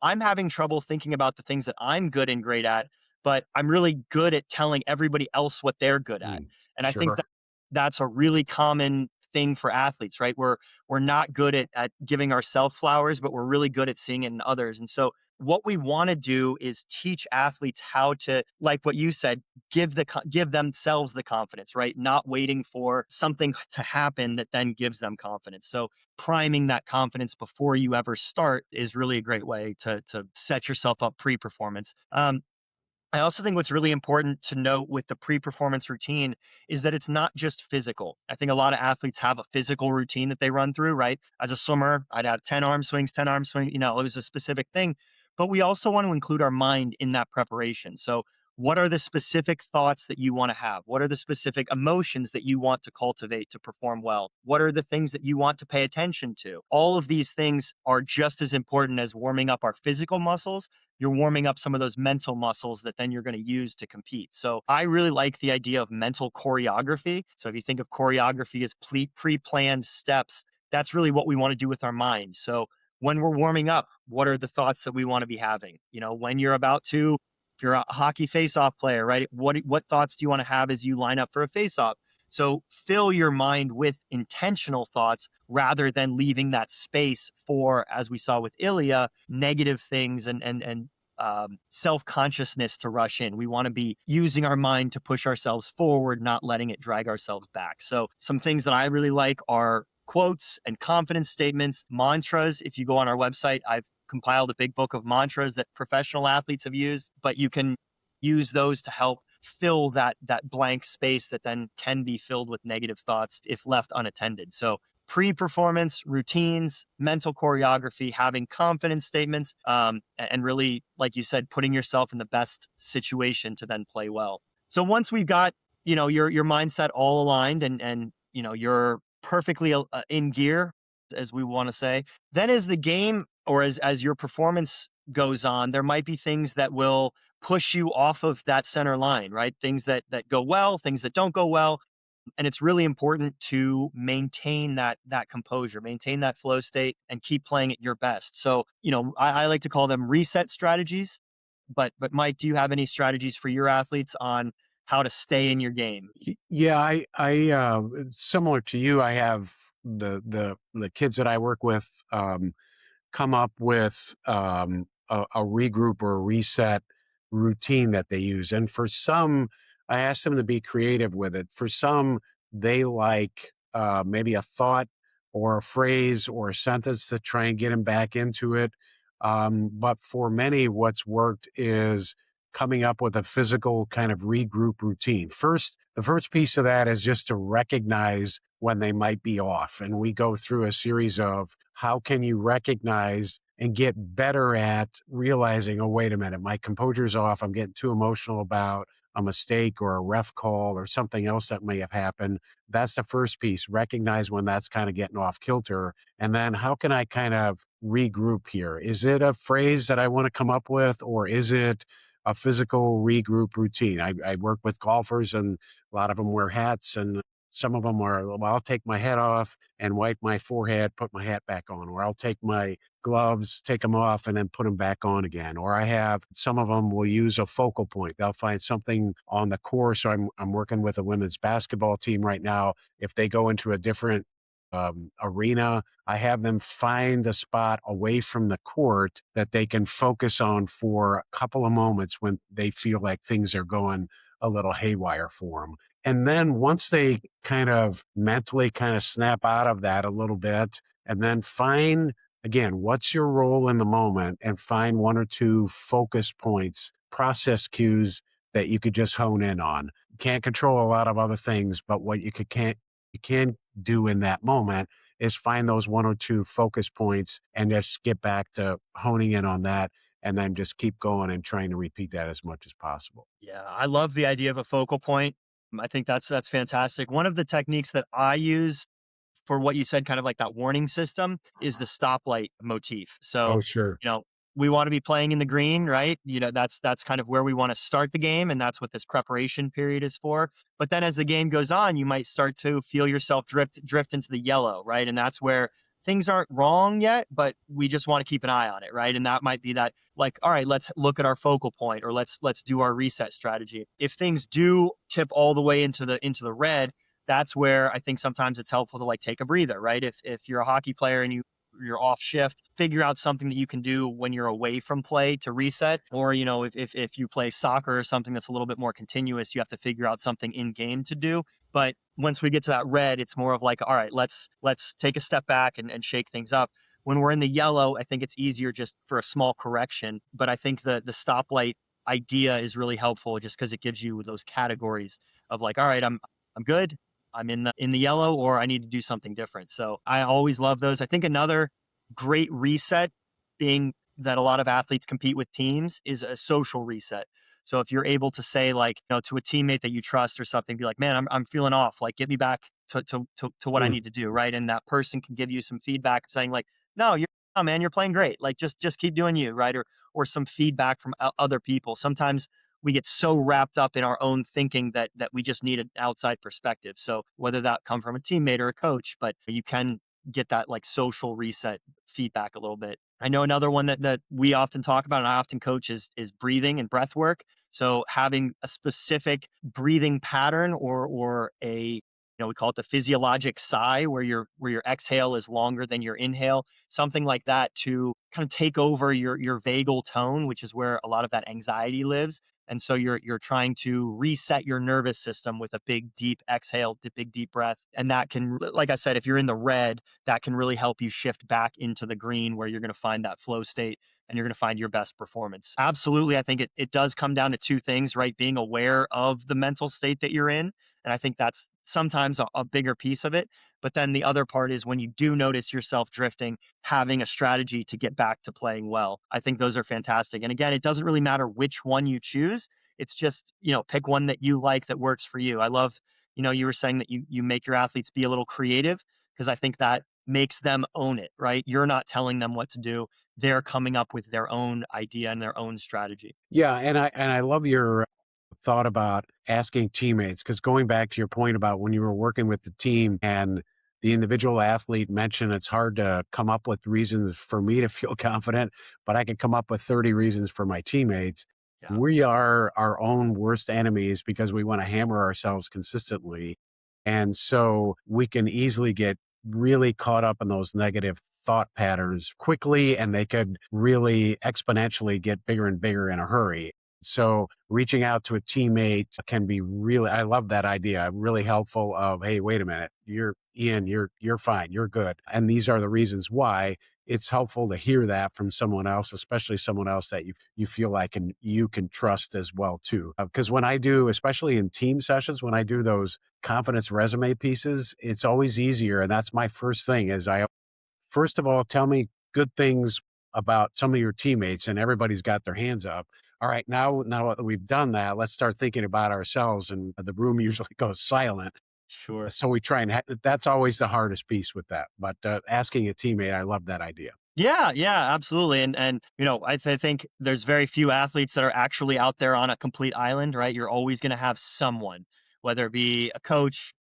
I'm having trouble thinking about the things that I'm good and great at, but I'm really good at telling everybody else what they're good at. mm, And I think sure. that that's a really common thing for athletes, right? We're not good at giving ourselves flowers, but we're really good at seeing it in others. And so what we want to do is teach athletes how to, like what you said, give themselves the confidence, right? Not waiting for something to happen that then gives them confidence. So priming that confidence before you ever start is really a great way to set yourself up pre-performance. I also think what's really important to note with the pre-performance routine is that it's not just physical. I think a lot of athletes have a physical routine that they run through, right? As a swimmer, I'd have 10 arm swings, 10 arm swing, it was a specific thing. But we also want to include our mind in that preparation. So what are the specific thoughts that you want to have? What are the specific emotions that you want to cultivate to perform well? What are the things that you want to pay attention to? All of these things are just as important as warming up our physical muscles. You're warming up some of those mental muscles that then you're going to use to compete. So I really like the idea of mental choreography. So if you think of choreography as pre-planned steps, that's really what we want to do with our minds. So when we're warming up, what are the thoughts that we want to be having? When you're about to, if you're a hockey face-off player, right? What thoughts do you want to have as you line up for a face-off? So fill your mind with intentional thoughts rather than leaving that space for, as we saw with Ilya, negative things and self-consciousness to rush in. We want to be using our mind to push ourselves forward, not letting it drag ourselves back. So some things that I really like are quotes and confidence statements, mantras. If you go on our website, I've compiled a big book of mantras that professional athletes have used, but you can use those to help fill that blank space that then can be filled with negative thoughts if left unattended. So pre-performance routines, mental choreography, having confidence statements, and really, like you said, putting yourself in the best situation to then play well. So once we've got your mindset all aligned and you're perfectly in gear, as we want to say, then as the game or as your performance goes on, there might be things that will push you off of that center line, right? Things that go well, things that don't go well, and it's really important to maintain that composure, maintain that flow state, and keep playing at your best. So I like to call them reset strategies. But Mike, do you have any strategies for your athletes on how to stay in your game? Yeah, similar to you, I have the kids that I work with, come up with a regroup or a reset routine that they use. And for some, I ask them to be creative with it. For some, they like maybe a thought or a phrase or a sentence to try and get them back into it. But for many, what's worked is coming up with a physical kind of regroup routine. The first piece of that is just to recognize when they might be off. And we go through a series of how can you recognize and get better at realizing, oh, wait a minute, my composure's off. I'm getting too emotional about a mistake or a ref call or something else that may have happened. That's the first piece. Recognize when that's kind of getting off kilter. And then how can I kind of regroup here? Is it a phrase that I want to come up with, or is it a physical regroup routine? I work with golfers, and a lot of them wear hats, and some of them are, well, I'll take my hat off and wipe my forehead, put my hat back on, or I'll take my gloves, take them off, and then put them back on again. Or I have some of them will use a focal point. They'll find something on the course. So I'm working with a women's basketball team right now. If they go into a different arena, I have them find a spot away from the court that they can focus on for a couple of moments when they feel like things are going a little haywire for them. And then once they kind of mentally kind of snap out of that a little bit, and then find again, what's your role in the moment and find one or two focus points, process cues that you could just hone in on. Can't control a lot of other things, but what you can do in that moment is find those one or two focus points and just get back to honing in on that and then just keep going and trying to repeat that as much as possible. Yeah, I love the idea of a focal point. I think that's fantastic. One of the techniques that I use for what you said, kind of like that warning system, is the stoplight motif. So, Oh, sure. you know, we want to be playing in the green, right? That's kind of where we want to start the game, and that's what this preparation period is for. But then as the game goes on, you might start to feel yourself drift into the yellow, right? And that's where things aren't wrong yet, but we just want to keep an eye on it, right? And that might be that, like, all right, let's look at our focal point, or let's do our reset strategy. If things do tip all the way into the red, that's where I think sometimes it's helpful to like take a breather, right? If you're a hockey player and you're off shift, figure out something that you can do when you're away from play to reset. Or, if you play soccer or something that's a little bit more continuous, you have to figure out something in game to do. But once we get to that red, it's more of like, all right, let's take a step back and shake things up. When we're in the yellow, I think it's easier just for a small correction. But I think the stoplight idea is really helpful just because it gives you those categories of like, all right, I'm good. I'm in the yellow, or I need to do something different. So I always love those. I think another great reset, being that a lot of athletes compete with teams, is a social reset. So if you're able to say, like, to a teammate that you trust or something, be like, man, I'm feeling off. Like, get me back to what I Mm. need to do. Right. And that person can give you some feedback saying like, no, oh, man, you're playing great. Like, just keep doing you. Right. Or some feedback from other people. Sometimes we get so wrapped up in our own thinking that we just need an outside perspective. So whether that come from a teammate or a coach, but you can get that like social reset feedback a little bit. I know another one that we often talk about and I often coach is breathing and breath work. So having a specific breathing pattern, or we call it the physiologic sigh, where your exhale is longer than your inhale, something like that, to kind of take over your vagal tone, which is where a lot of that anxiety lives. And so you're trying to reset your nervous system with a big deep exhale, big deep breath. And that can, like I said, if you're in the red, that can really help you shift back into the green, where you're going to find that flow state and you're going to find your best performance. Absolutely. I think it does come down to two things, right? Being aware of the mental state that you're in. And I think that's sometimes a bigger piece of it. But then the other part is, when you do notice yourself drifting, having a strategy to get back to playing well. I think those are fantastic. And again, it doesn't really matter which one you choose. It's just, pick one that you like, that works for you. I love, you were saying that you make your athletes be a little creative, because I think that makes them own it, right? You're not telling them what to do. They're coming up with their own idea and their own strategy. Yeah, and I love your thought about asking teammates, because going back to your point about when you were working with the team and the individual athlete mentioned it's hard to come up with reasons for me to feel confident, but I can come up with 30 reasons for my teammates. Yeah. We are our own worst enemies because we want to hammer ourselves consistently. And so we can easily get really caught up in those negative thought patterns quickly, and they could really exponentially get bigger and bigger in a hurry. So reaching out to a teammate can be really, I love that idea. Really helpful of, hey, wait a minute, you're Ian, you're fine, you're good. And these are the reasons why. It's helpful to hear that from someone else, especially someone else that you feel like and you can trust as well too. Because when I do, especially in team sessions, when I do those confidence resume pieces, it's always easier. And that's my first thing is I first of all, tell me good things about some of your teammates, and everybody's got their hands up. All right, now that we've done that, let's start thinking about ourselves, and the room usually goes silent. Sure. So we try and that's always the hardest piece with that. But asking a teammate, I love that idea. Yeah, yeah, absolutely. And I think there's very few athletes that are actually out there on a complete island, right? You're always going to have someone, whether it be a coach,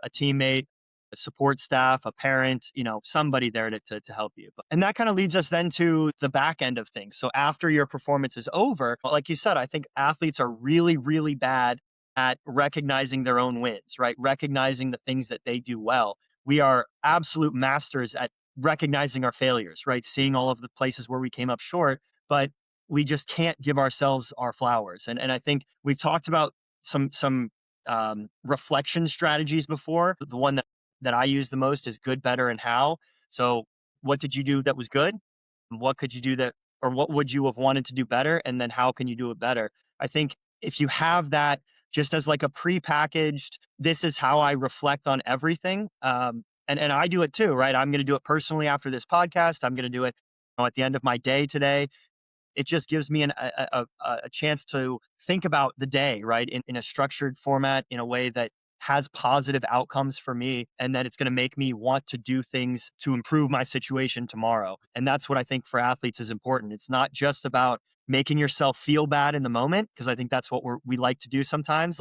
a teammate, a support staff, a parent, somebody there to help you. And that kind of leads us then to the back end of things. So after your performance is over, like you said, I think athletes are really, really bad at recognizing their own wins, right? Recognizing the things that they do well. We are absolute masters at recognizing our failures, right? Seeing all of the places where we came up short, but we just can't give ourselves our flowers. And I think we've talked about some reflection strategies before. The one that I use the most is good, better, and how. So what did you do that was good? What could you do that, or what would you have wanted to do better? And then how can you do it better? I think if you have that just as like a prepackaged, this is how I reflect on everything. And I do it too, right? I'm going to do it personally after this podcast. I'm going to do it at the end of my day today. It just gives me a chance to think about the day, right? In a structured format, in a way that has positive outcomes for me, and that it's going to make me want to do things to improve my situation tomorrow. And that's what I think for athletes is important. It's not just about making yourself feel bad in the moment, because I think that's what we like to do sometimes.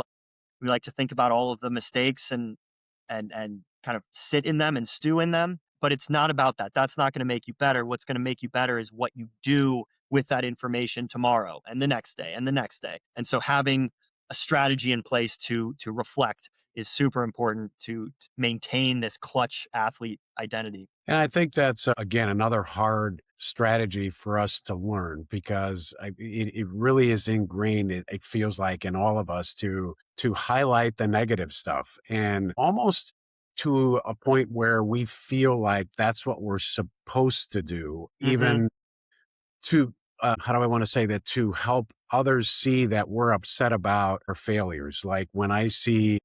We like to think about all of the mistakes and kind of sit in them and stew in them, but it's not about that. That's not going to make you better. What's going to make you better is what you do with that information tomorrow and the next day and the next day. And so having a strategy in place to reflect is super important to maintain this clutch athlete identity. And I think that's, again, another hard strategy for us to learn because it really is ingrained. It feels like in all of us to highlight the negative stuff and almost to a point where we feel like that's what we're supposed to do, Hmm. even to how do I want to say that, to help others see that we're upset about our failures. Like when I see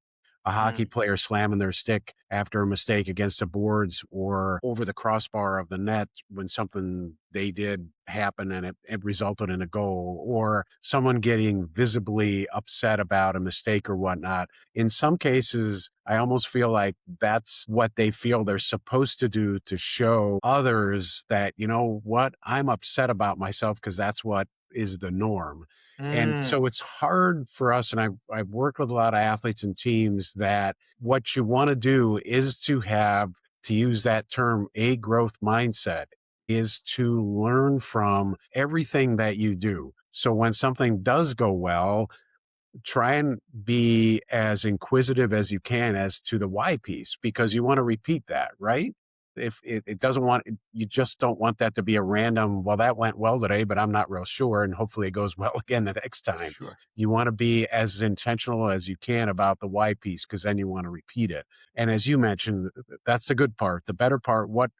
a hockey Mm, player slamming their stick after a mistake against the boards or over the crossbar of the net when something they did happen and it resulted in a goal, or someone getting visibly upset about a mistake or whatnot. In some cases, I almost feel like that's what they feel they're supposed to do to show others that, you know what, I'm upset about myself because that's what is the norm. And mm, so it's hard for us. And I've worked with a lot of athletes and teams that what you want to do is to have, to use that term, a growth mindset, is to learn from everything that you do. So when something does go well, try and be as inquisitive as you can as to the why piece because you want to repeat that, right? If it doesn't want, you just don't want that to be a random, well, that went well today, but I'm not real sure. And hopefully it goes well again the next time. sure. You want to be as intentional as you can about the why piece because then you want to repeat it. And as you mentioned, that's the good part. The better part, what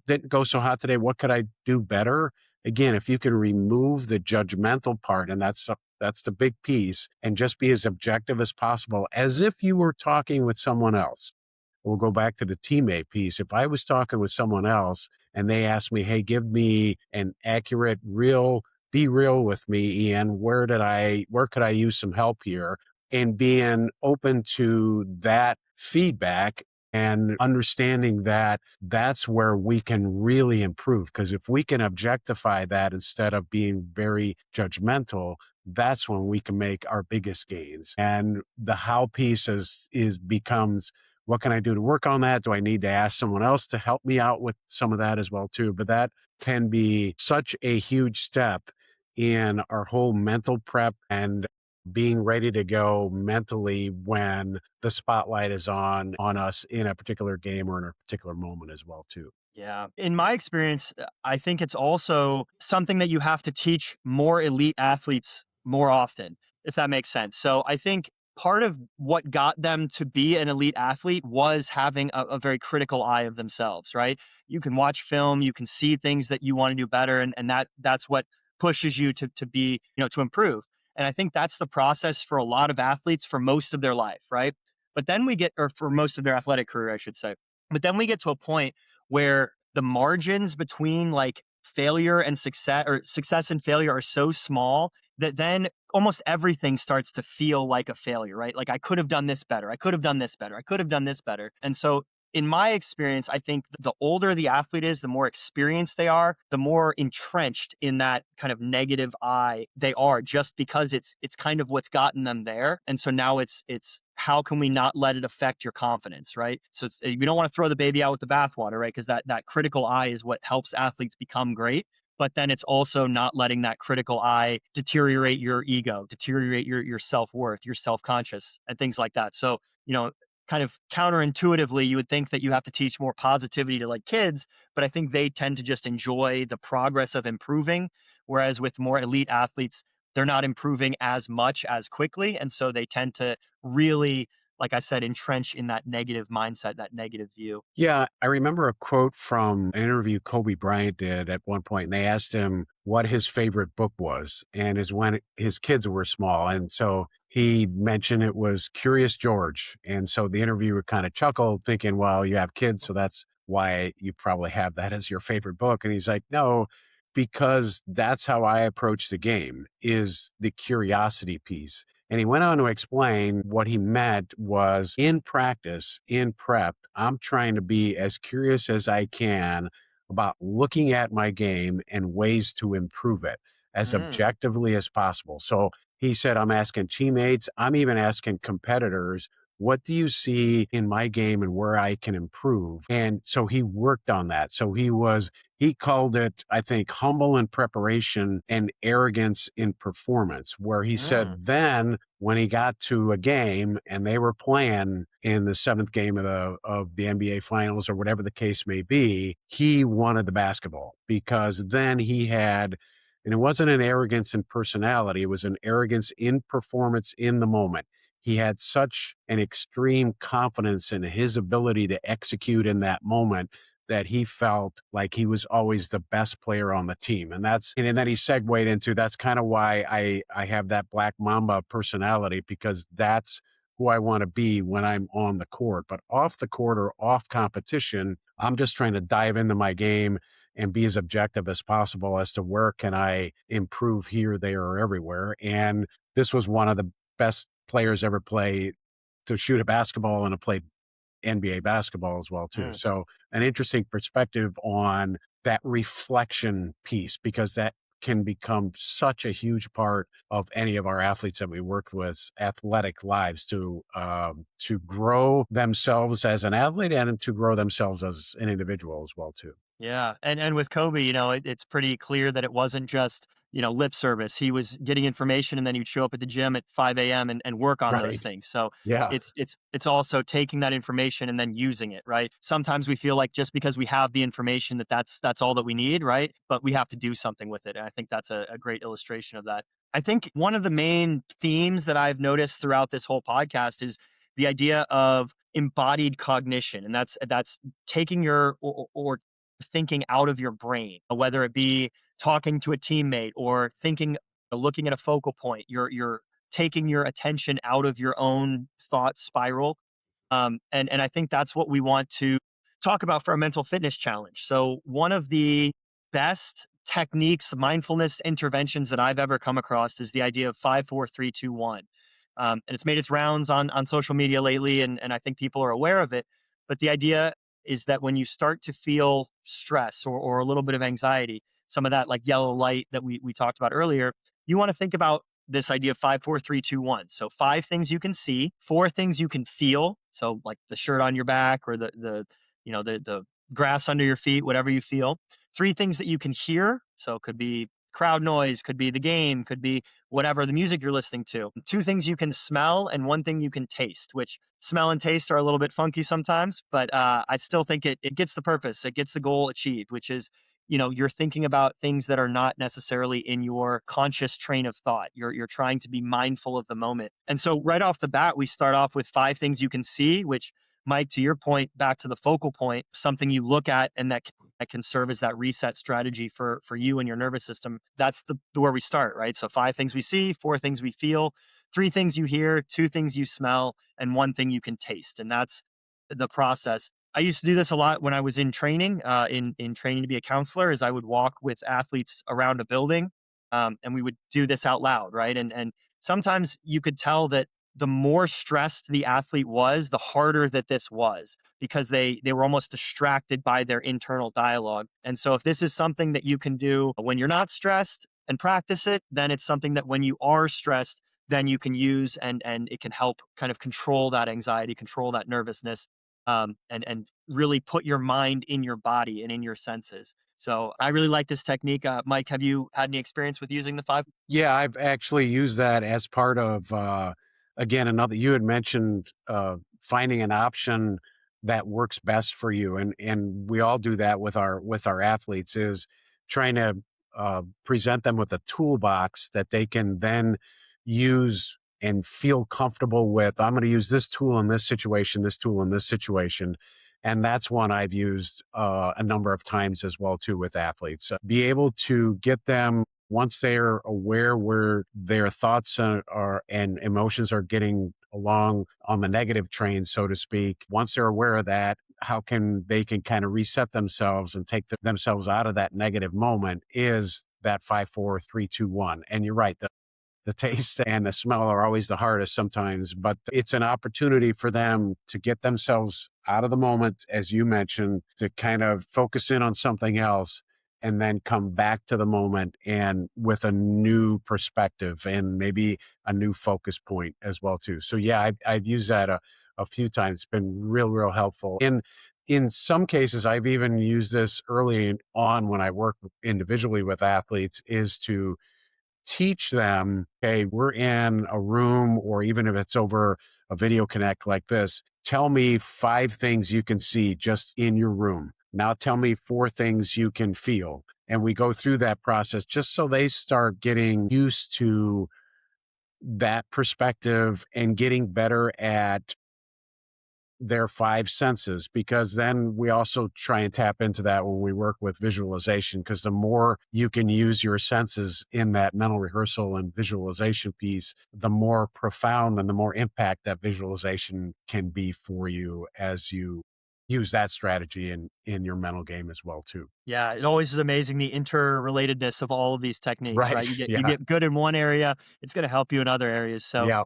didn't go so hot today? What could I do better? Again, if you can remove the judgmental part, and that's the big piece, and just be as objective as possible, as if you were talking with someone else. We'll go back to the teammate piece. If I was talking with someone else and they asked me, hey, give me an accurate, real, be real with me, Ian, where could I use some help here? And being open to that feedback and understanding that that's where we can really improve. Because if we can objectify that instead of being very judgmental, that's when we can make our biggest gains. And the how piece is becomes, what can I do to work on that? Do I need to ask someone else to help me out with some of that as well too? But that can be such a huge step in our whole mental prep and being ready to go mentally when the spotlight is on us in a particular game or in a particular moment as well too. Yeah. In my experience, I think it's also something that you have to teach more elite athletes more often, if that makes sense. So I think part of what got them to be an elite athlete was having a very critical eye of themselves, right? You can watch film, you can see things that you want to do better, and that's what pushes you to be, to improve. And I think that's the process for a lot of athletes for most of their life, right? But then or for most of their athletic career, I should say. But then we get to a point where the margins between like failure and success, or success and failure, are so small that then almost everything starts to feel like a failure, right? Like I could have done this better. I could have done this better. I could have done this better. And so in my experience, I think the older the athlete is, the more experienced they are, the more entrenched in that kind of negative eye they are, just because it's kind of what's gotten them there. And so now it's how can we not let it affect your confidence, right? So we don't want to throw the baby out with the bathwater, right? Because that critical eye is what helps athletes become great. But then it's also not letting that critical eye deteriorate your ego, deteriorate your self-worth, your self-conscious, and things like that. So, kind of counterintuitively, you would think that you have to teach more positivity to like kids, but I think they tend to just enjoy the progress of improving. Whereas with more elite athletes, they're not improving as much as quickly. And so they tend to really like I said, entrenched in that negative mindset, that negative view. Yeah, I remember a quote from an interview Kobe Bryant did at one point, and they asked him what his favorite book was, and is when his kids were small, and so he mentioned it was Curious George, and so the interviewer kind of chuckled, thinking, "Well, you have kids, so that's why you probably have that as your favorite book." And he's like, "No, because that's how I approach the game, is the curiosity piece." And he went on to explain what he meant was in practice, in prep, I'm trying to be as curious as I can about looking at my game and ways to improve it as Mm, objectively as possible. So he said, I'm asking teammates, I'm even asking competitors, what do you see in my game and where I can improve? And so he worked on that. So he called it, I think, humble in preparation and arrogance in performance, where he mm, said then when he got to a game and they were playing in the seventh game of the NBA finals or whatever the case may be, he wanted the basketball because then he had, and it wasn't an arrogance in personality, it was an arrogance in performance in the moment. He had such an extreme confidence in his ability to execute in that moment that he felt like he was always the best player on the team. And then he segued into that's kind of why I have that Black Mamba personality, because that's who I want to be when I'm on the court. But off the court or off competition, I'm just trying to dive into my game and be as objective as possible as to where can I improve here, there, or everywhere. And this was one of the best players ever play to shoot a basketball and to play NBA basketball as well too. mm. So an interesting perspective on that reflection piece, because that can become such a huge part of any of our athletes that we work with athletic lives to grow themselves as an athlete and to grow themselves as an individual as well too. Yeah, and with Kobe, it's pretty clear that it wasn't just, lip service. He was getting information and then he'd show up at the gym at 5 a.m. and work on those Right. things. So Yeah. it's also taking that information and then using it, right? Sometimes we feel like just because we have the information that's all that we need, right? But we have to do something with it. And I think that's a great illustration of that. I think one of the main themes that I've noticed throughout this whole podcast is the idea of embodied cognition. And that's taking your or thinking out of your brain, whether it be talking to a teammate or thinking, looking at a focal point. You're taking your attention out of your own thought spiral, and I think that's what we want to talk about for a mental fitness challenge. So one of the best techniques, mindfulness interventions that I've ever come across is the idea of 5, 4, 3, 2, 1. And it's made its rounds on social media lately, and I think people are aware of it. But the idea is that when you start to feel stress or a little bit of anxiety, some of that like yellow light that we talked about earlier, you want to think about this idea of 5, 4, 3, 2, 1. So 5 things you can see, 4 things you can feel. So like the shirt on your back or the grass under your feet, whatever you feel. 3 things that you can hear. So it could be crowd noise, could be the game, could be whatever the music you're listening to. 2 things you can smell and 1 thing you can taste, which smell and taste are a little bit funky sometimes, but I still think it gets the purpose. It gets the goal achieved, which is, you're thinking about things that are not necessarily in your conscious train of thought. You're trying to be mindful of the moment. And so right off the bat, we start off with 5 things you can see, which, Mike, to your point, back to the focal point, something you look at and that can serve as that reset strategy for you and your nervous system. That's the where we start, right? So 5 things we see, 4 things we feel, 3 things you hear, 2 things you smell, and 1 thing you can taste. And that's the process. I used to do this a lot when I was in training, in training to be a counselor, is I would walk with athletes around a building, and we would do this out loud, right? And sometimes you could tell that the more stressed the athlete was, the harder that this was because they were almost distracted by their internal dialogue. And so if this is something that you can do when you're not stressed and practice it, then it's something that when you are stressed, then you can use and it can help kind of control that anxiety, control that nervousness, and really put your mind in your body and in your senses. So I really like this technique. Mike, have you had any experience with using the 5? Yeah, I've actually used that as part of, again, another, you had mentioned finding an option that works best for you. And we all do that with our athletes, is trying to present them with a toolbox that they can then use and feel comfortable with, I'm going to use this tool in this situation, this tool in this situation. And that's one I've used a number of times as well, too, with athletes. Be able to get them, once they're aware where their thoughts are and emotions are getting along on the negative train, so to speak, once they're aware of that, how can they can kind of reset themselves and take themselves out of that negative moment is that 5, 4, 3, 2, 1. And you're right. The taste and the smell are always the hardest sometimes, but it's an opportunity for them to get themselves out of the moment, as you mentioned, to kind of focus in on something else and then come back to the moment and with a new perspective and maybe a new focus point as well too. So yeah, I've used that a few times. It's been real helpful. In some cases, I've even used this early on when I work individually with athletes, is to teach them, okay, we're in a room, or even if it's over a video connect like this, tell me 5 things you can see just in your room. Now tell me 4 things you can feel. And we go through that process just so they start getting used to that perspective and getting better at their 5 senses, because then we also try and tap into that when we work with visualization, because the more you can use your senses in that mental rehearsal and visualization piece, the more profound and the more impact that visualization can be for you as you use that strategy in your mental game as well too. Yeah, it always is amazing the interrelatedness of all of these techniques, Right. right? You Yeah. get good in one area, it's going to help you in other areas. So, Yeah.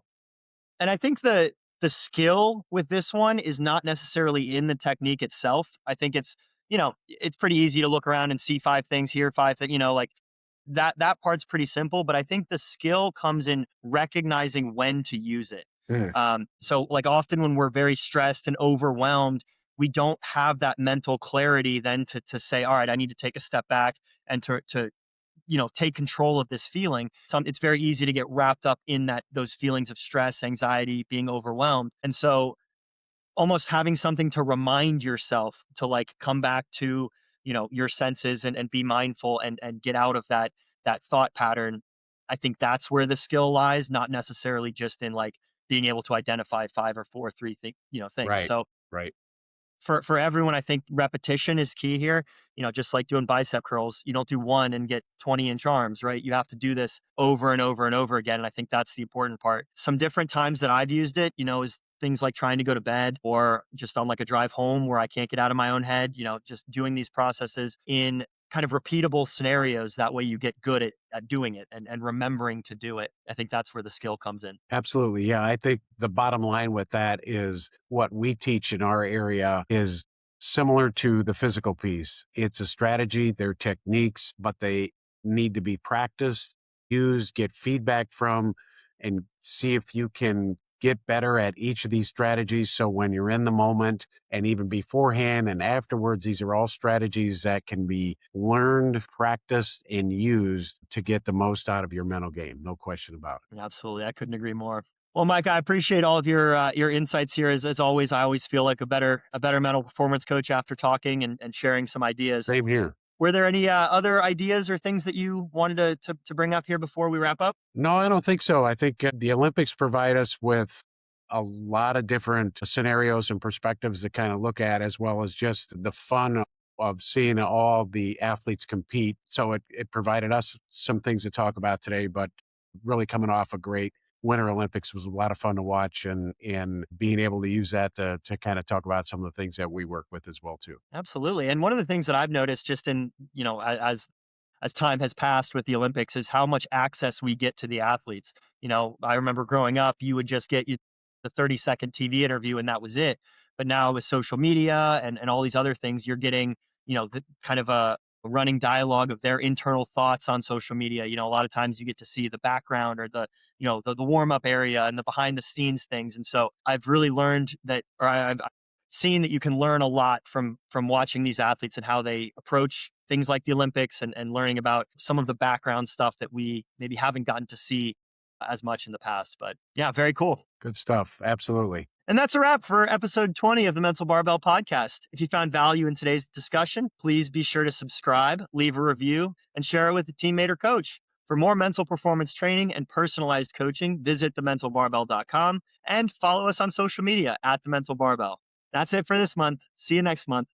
and I think the skill with this one is not necessarily in the technique itself. I think it's, it's pretty easy to look around and see 5 things here, 5 things, like that part's pretty simple, but I think the skill comes in recognizing when to use it. Mm. So like often when we're very stressed and overwhelmed, we don't have that mental clarity then to say, all right, I need to take a step back and to take control of this feeling. It's very easy to get wrapped up in those feelings of stress, anxiety, being overwhelmed. And so almost having something to remind yourself to like come back to, your senses and be mindful and get out of that thought pattern. I think that's where the skill lies, not necessarily just in like being able to identify 5 or 4, 3 things. Right. So Right. for everyone, I think repetition is key here. Just like doing bicep curls, you don't do one and get 20-inch arms, right? You have to do this over and over and over again. And I think that's the important part. Some different times that I've used it, is things like trying to go to bed or just on like a drive home where I can't get out of my own head, just doing these processes in kind of repeatable scenarios. That way you get good at doing it and remembering to do it. I think that's where the skill comes in. Absolutely. Yeah. I think the bottom line with that is what we teach in our area is similar to the physical piece. It's a strategy, they're techniques, but they need to be practiced, used, get feedback from, and see if you can get better at each of these strategies. So when you're in the moment and even beforehand and afterwards, these are all strategies that can be learned, practiced, and used to get the most out of your mental game. No question about it. Absolutely. I couldn't agree more. Well, Mike, I appreciate all of your insights here. As always, I always feel like a better mental performance coach after talking and sharing some ideas. Same here. Were there any other ideas or things that you wanted to bring up here before we wrap up? No, I don't think so. I think the Olympics provide us with a lot of different scenarios and perspectives to kind of look at, as well as just the fun of seeing all the athletes compete. So it provided us some things to talk about today, but really coming off a great Winter Olympics was a lot of fun to watch, and being able to use that to kind of talk about some of the things that we work with as well too. Absolutely. And one of the things that I've noticed just in, as time has passed with the Olympics is how much access we get to the athletes. I remember growing up, you would just get the 30-second TV interview and that was it. But now with social media and all these other things, you're getting, the kind of a running dialogue of their internal thoughts on social media. A lot of times you get to see the background or the warm up area and the behind the scenes things. And so I've really learned that, or I've seen that you can learn a lot from watching these athletes and how they approach things like the Olympics and learning about some of the background stuff that we maybe haven't gotten to see as much in the past. But yeah, very cool. Good stuff. Absolutely. And that's a wrap for episode 20 of the Mental Barbell podcast. If you found value in today's discussion, please be sure to subscribe, leave a review, and share it with a teammate or coach. For more mental performance training and personalized coaching, visit thementalbarbell.com and follow us on social media at The Mental Barbell. That's it for this month. See you next month.